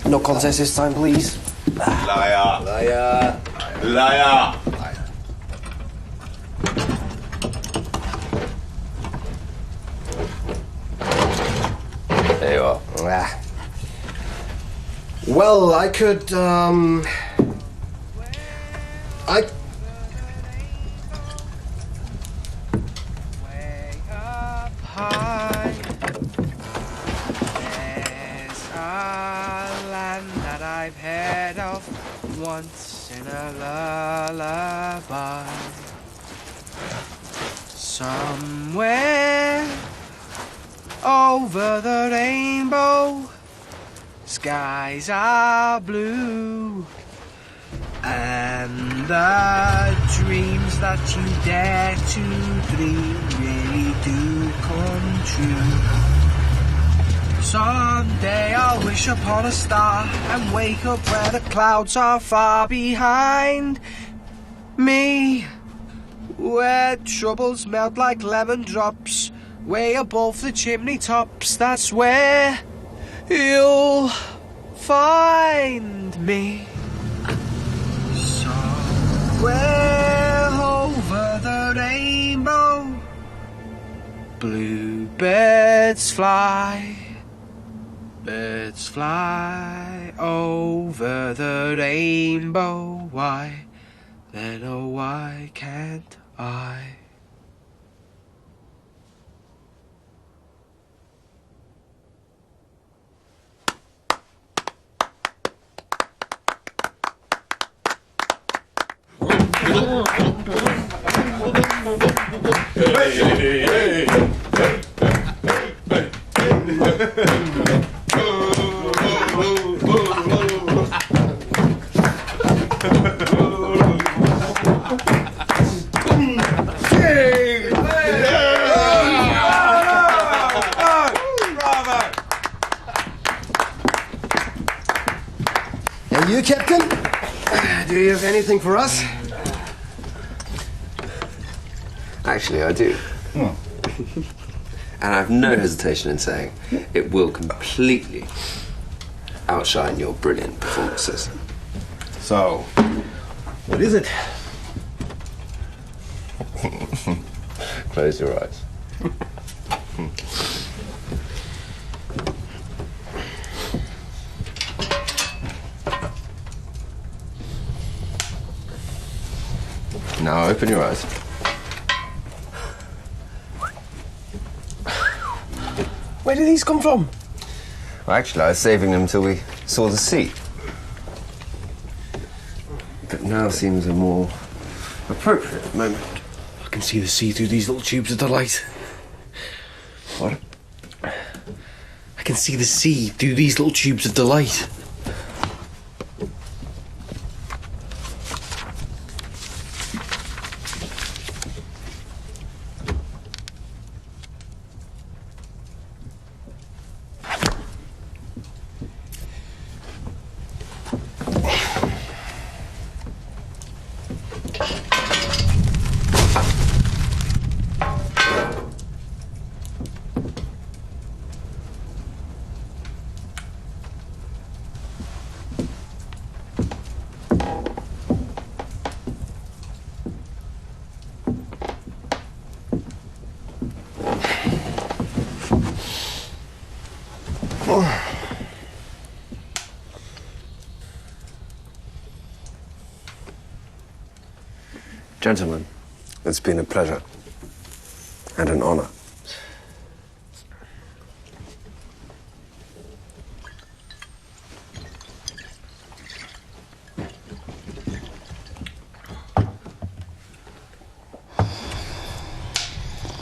No contest this time, please. Liar. Liar. Liar. There you are. Well, I could, Way up high, there's a land that I've heard of once in a lullaby. Somewhere over the rainbow, skies are blue, and the dreams that you dare to dream really do come true. Someday I'll wish upon a star and wake up where the clouds are far behind me, where troubles melt like lemon drops way above the chimney tops. That's where you'll find me. Somewhere over the rainbow, bluebirds fly. Birds fly over the rainbow. Why, then oh why can't I? And you, Captain? Do you have anything for us? Actually, I do. And I have no hesitation in saying it will completely outshine your brilliant performances. So, what is it? Close your eyes. Now open your eyes. Where did these come from? Well, actually, I was saving them till we saw the sea. But now seems a more appropriate moment. I can see the sea through these little tubes of the light. What? I can see the sea through these little tubes of the light. Gentlemen, it's been a pleasure and an honor.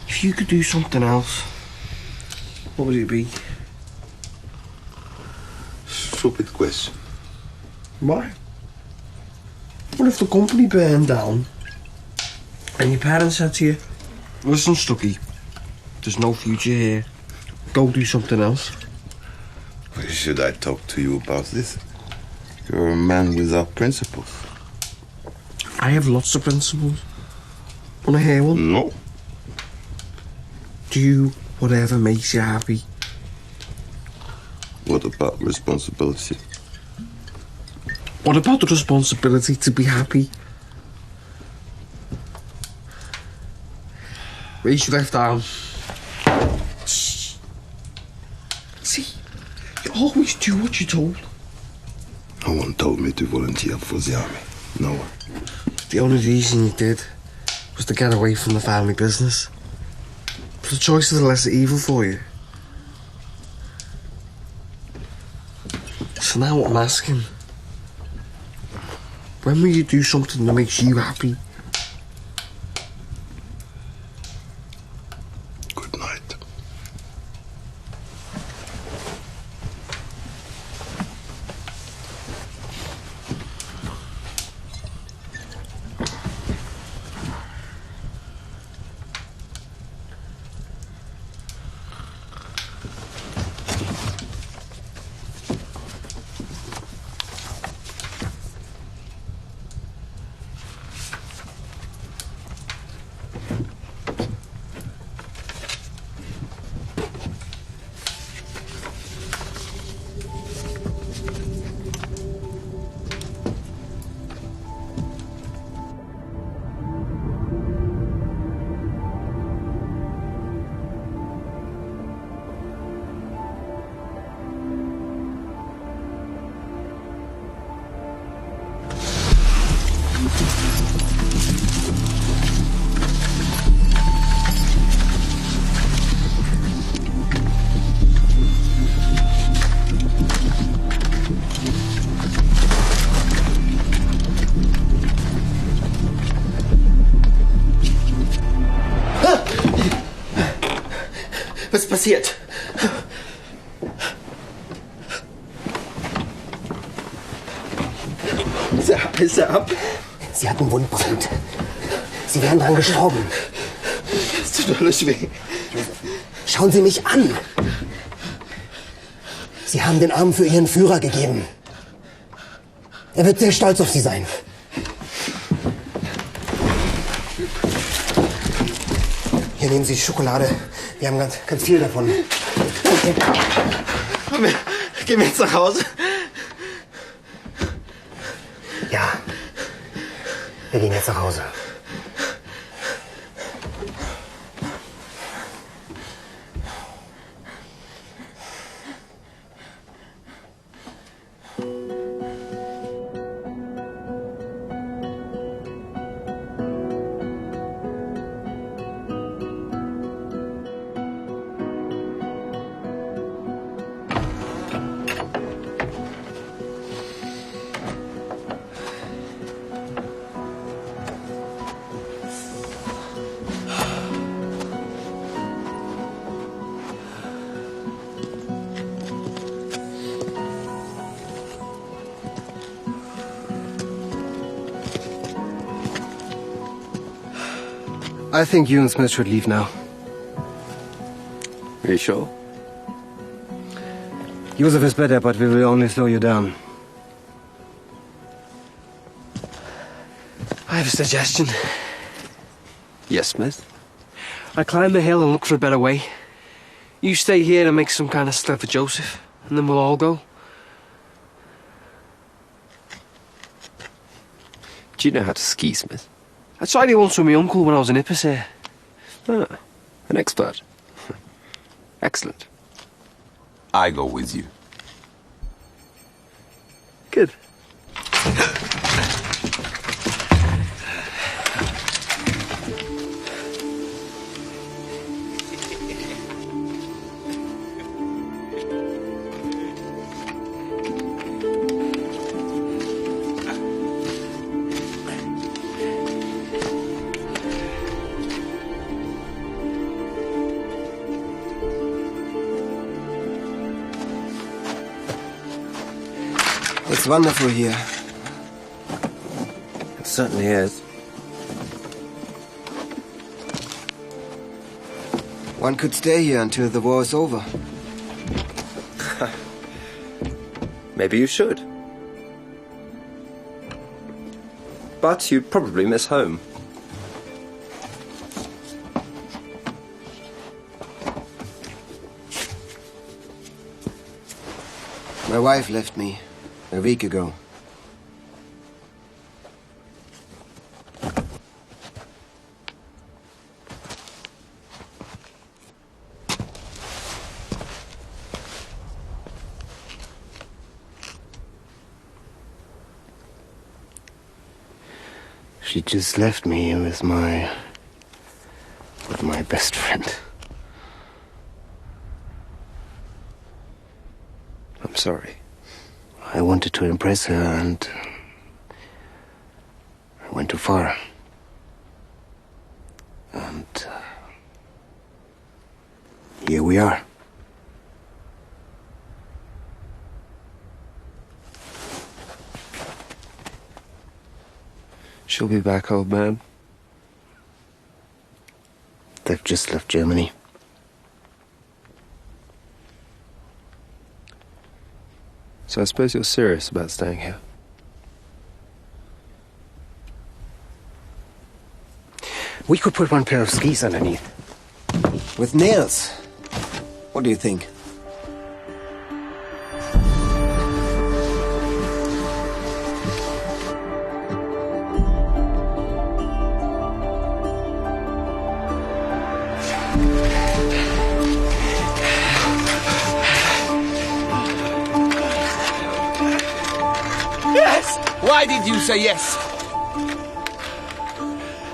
If you could do something else, what would it be? Stupid question. Why? What if the company burned down and your parents said to you, listen, Stucky, there's no future here. Go do something else. Why should I talk to you about this? You're a man without principles. I have lots of principles. Wanna hear one? No. Do whatever makes you happy. What about responsibility? What about the responsibility to be happy? Raise your left arm. See, you always do what you're told. No one told me to volunteer for the army. No one. The only reason you did was to get away from the family business. But the choice is the lesser evil for you. So now what I'm asking, when will you do something that makes you happy? Good night. passiert? Ist er ab? Sie hatten Wundbrand. Sie wären dran gestorben. Es tut alles weh. Schauen Sie mich an. Sie haben den Arm für Ihren Führer gegeben. Er wird sehr stolz auf Sie sein. Hier nehmen Sie Schokolade. Wir haben ganz viel davon. Gehen wir jetzt nach Hause? Ja. Wir gehen jetzt nach Hause. I think you and Smith should leave now. Are you sure? Joseph is better, but we will only slow you down. I have a suggestion. Yes, Smith? I climb the hill and look for a better way. You stay here and make some kind of sled for Joseph, and then we'll all go. Do you know how to ski, Smith? I tried it once with my uncle when I was in Ippis here. Ah, an expert. Excellent. I go with you. Good. It's wonderful here. It certainly is. One could stay here until the war is over. Maybe you should. But you'd probably miss home. My wife left me a week ago. She just left me with my best friend. I'm sorry. I wanted to impress her and I went too far. And here we are. She'll be back, old man. They've just left Germany. So I suppose you're serious about staying here? We could put one pair of skis underneath. With nails. What do you think? Why did you say yes?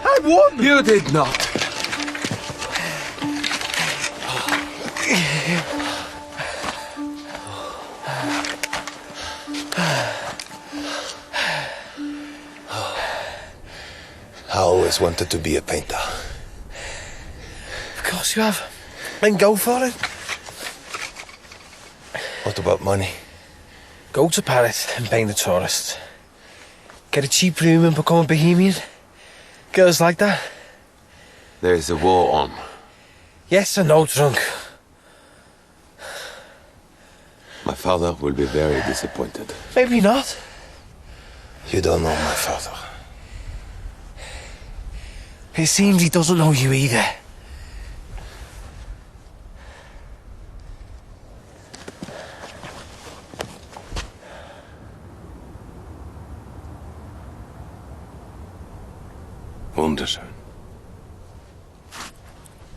I won! You did not. I always wanted to be a painter. Of course you have. Then go for it. What about money? Go to Paris and paint a tourist. Get a cheap room and become a bohemian. Girls like that. There is a war on. Yes, I know, drunk. My father will be very disappointed. Maybe not. You don't know my father. It seems he doesn't know you either. Wunderschön.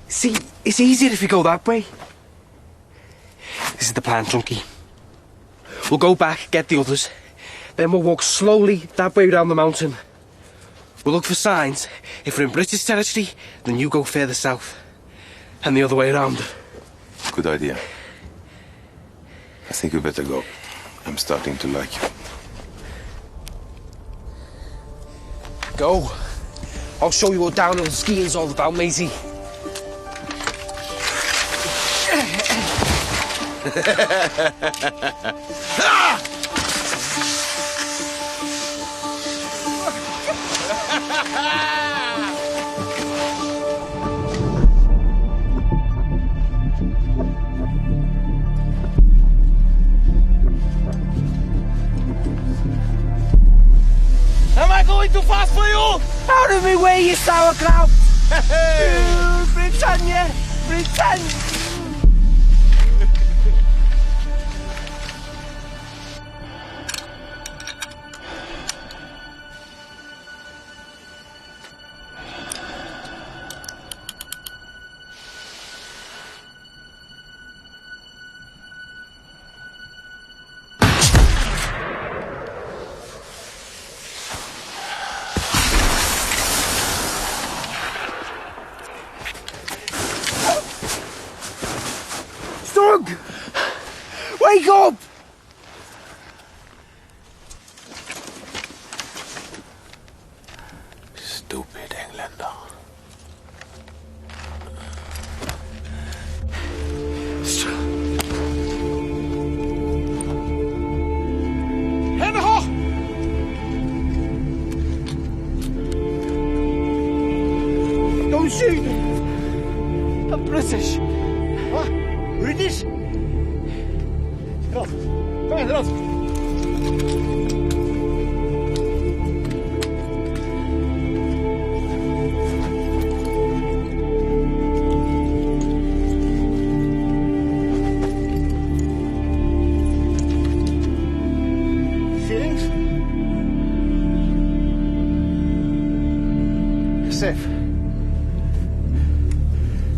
See, it's easier if you go that way. This is the plan, Chunky. We'll go back, get the others. Then we'll walk slowly that way down the mountain. We'll look for signs. If we're in British territory, then you go further south. And the other way around. Good idea. I think you better go. I'm starting to like you. Go. I'll show you what downhill skiing's all about, matey. Am I going too fast for you? Out of my way, you sauerkraut! Britannia! Britannia! Wake up! Stupid Engländer. Hände hoch! Don't shoot! I'm British. What? British? Raus! Komm her, raus! Feelings? You're safe.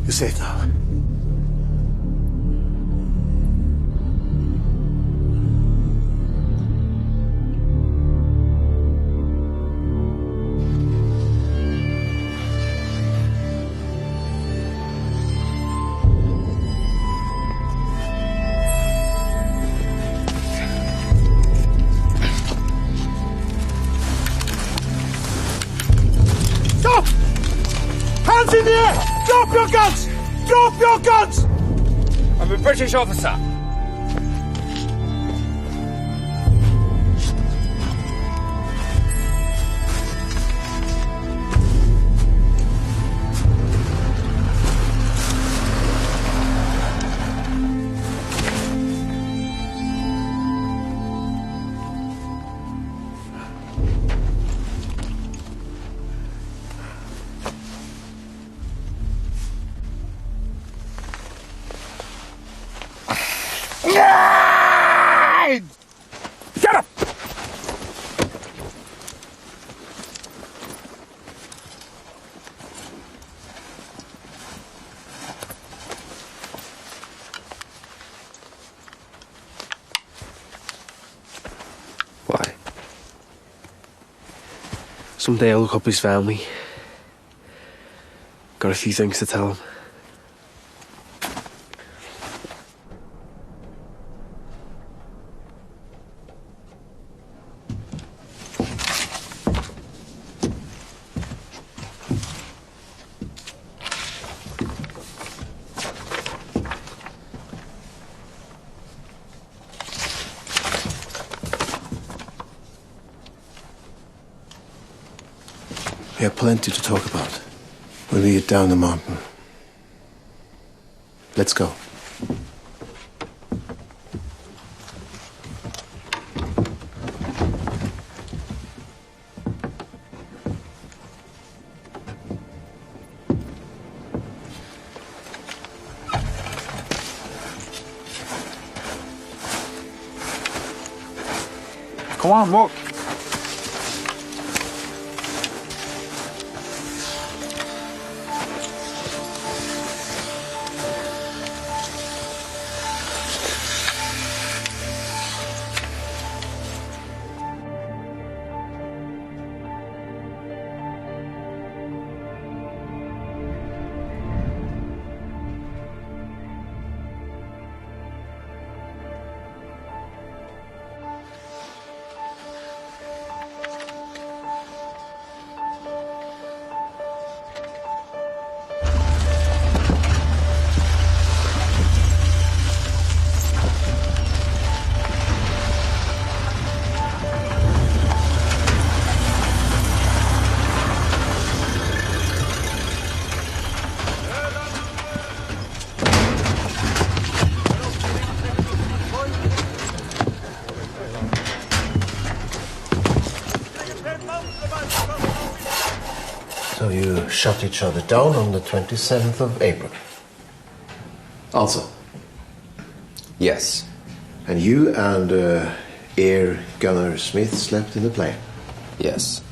You're safe now. Stop! Hands in the air! Drop your guns! Drop your guns! I'm a British officer. Shut up! Why? Someday I'll look up his family. Got a few things to tell him. We have plenty to talk about when we get down the mountain. Let's go. Come on, walk. So you shot each other down on the 27th of April. Answer. Yes. And you and Air Gunner Smith slept in the plane. Yes.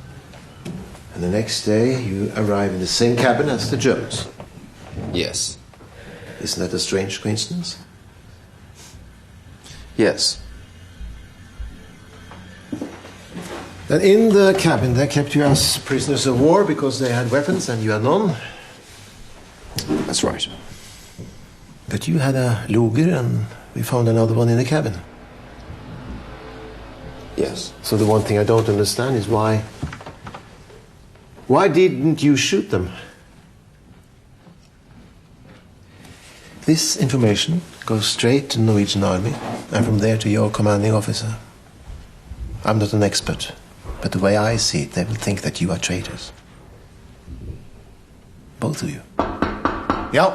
And the next day you arrive in the same cabin as the Germans. Yes. Isn't that a strange coincidence? Yes. Then in the cabin they kept you as prisoners of war because they had weapons and you had none. That's right. But you had a Luger and we found another one in the cabin. Yes. So the one thing I don't understand is why didn't you shoot them? This information goes straight to the Norwegian Army and from there to your commanding officer. I'm not an expert, but the way I see it, they will think that you are traitors. Both of you. Ja.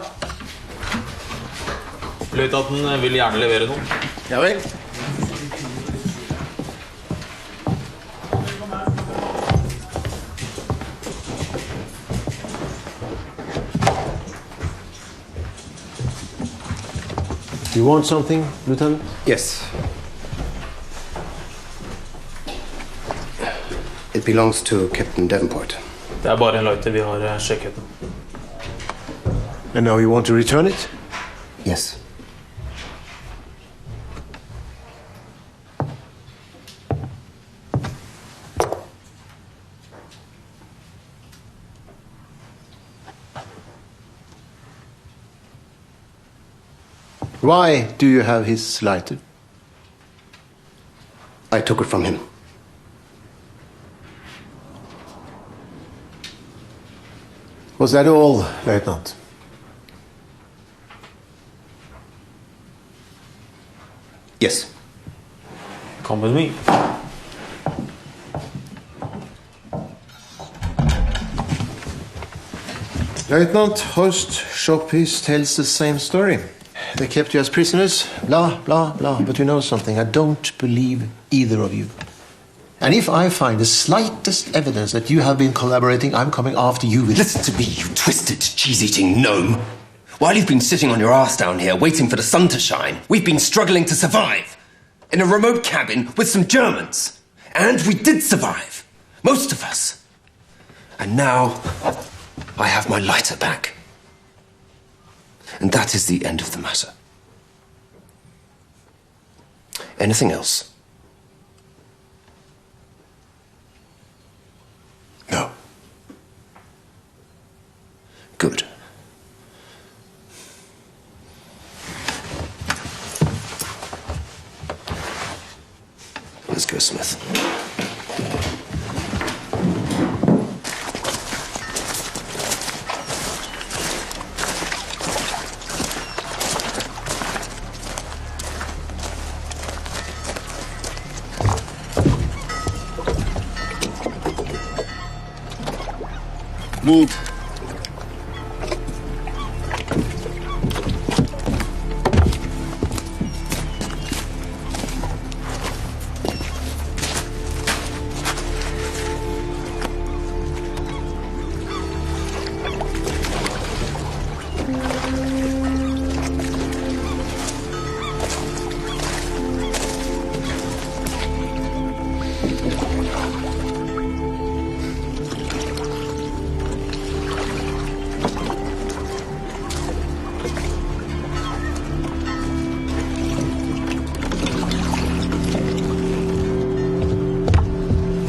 Løytnanten vil gjerne levere noe. Ja vel. You want something, Lieutenant? Yes. It belongs to Captain Davenport. Det bare en løyte, vi har sjekket den. And now you want to return it? Yes. Why do you have his lighter? I took it from him. Was that all, Lieutenant? Yes. Come with me. Lieutenant Horst Schoppis tells the same story. They kept you as prisoners, blah, blah, blah. But you know something, I don't believe either of you. And if I find the slightest evidence that you have been collaborating, I'm coming after you with... Listen to me, you twisted, cheese-eating gnome. While you've been sitting on your ass down here, waiting for the sun to shine, we've been struggling to survive. In a remote cabin with some Germans. And we did survive. Most of us. And now, I have my lighter back. And that is the end of the matter. Anything else? No. Good. Let's go, Smith. Move.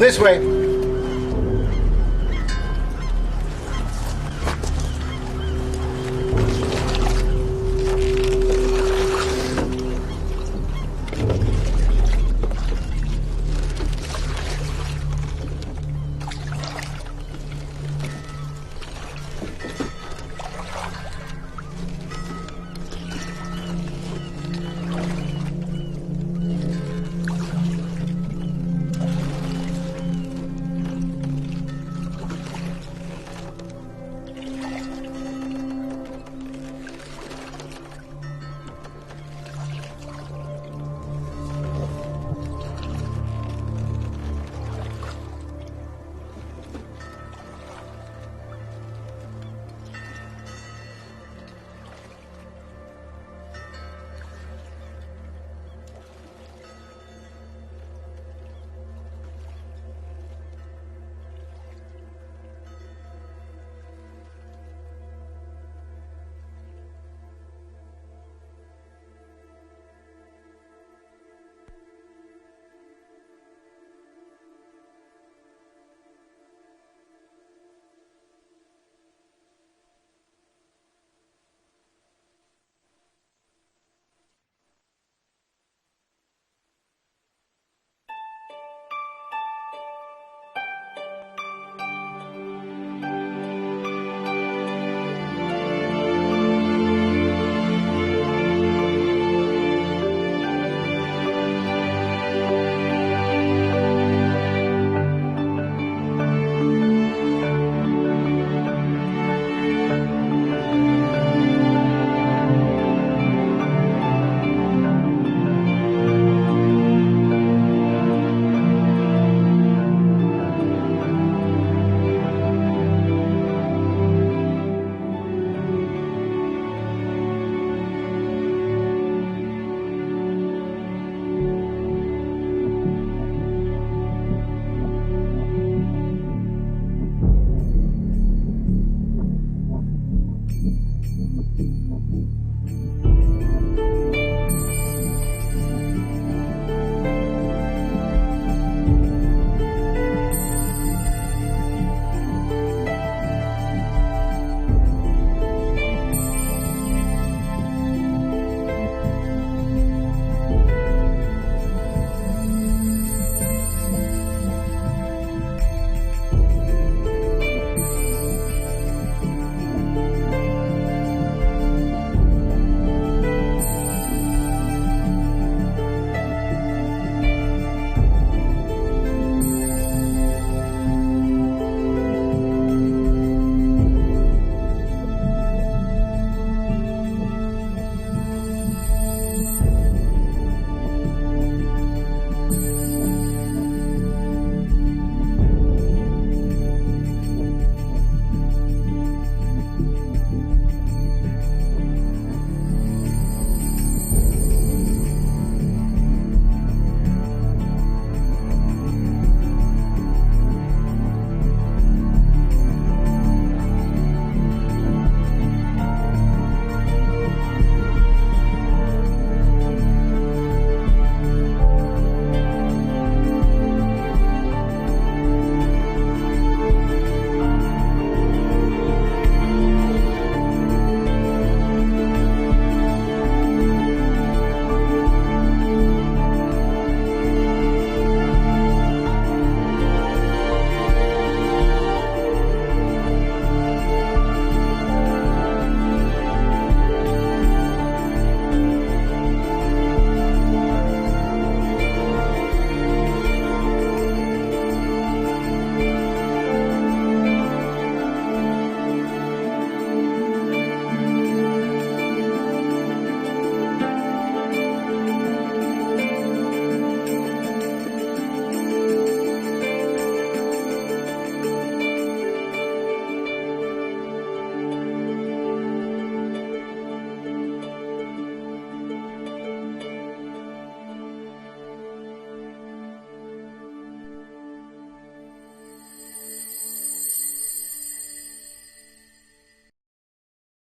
This way.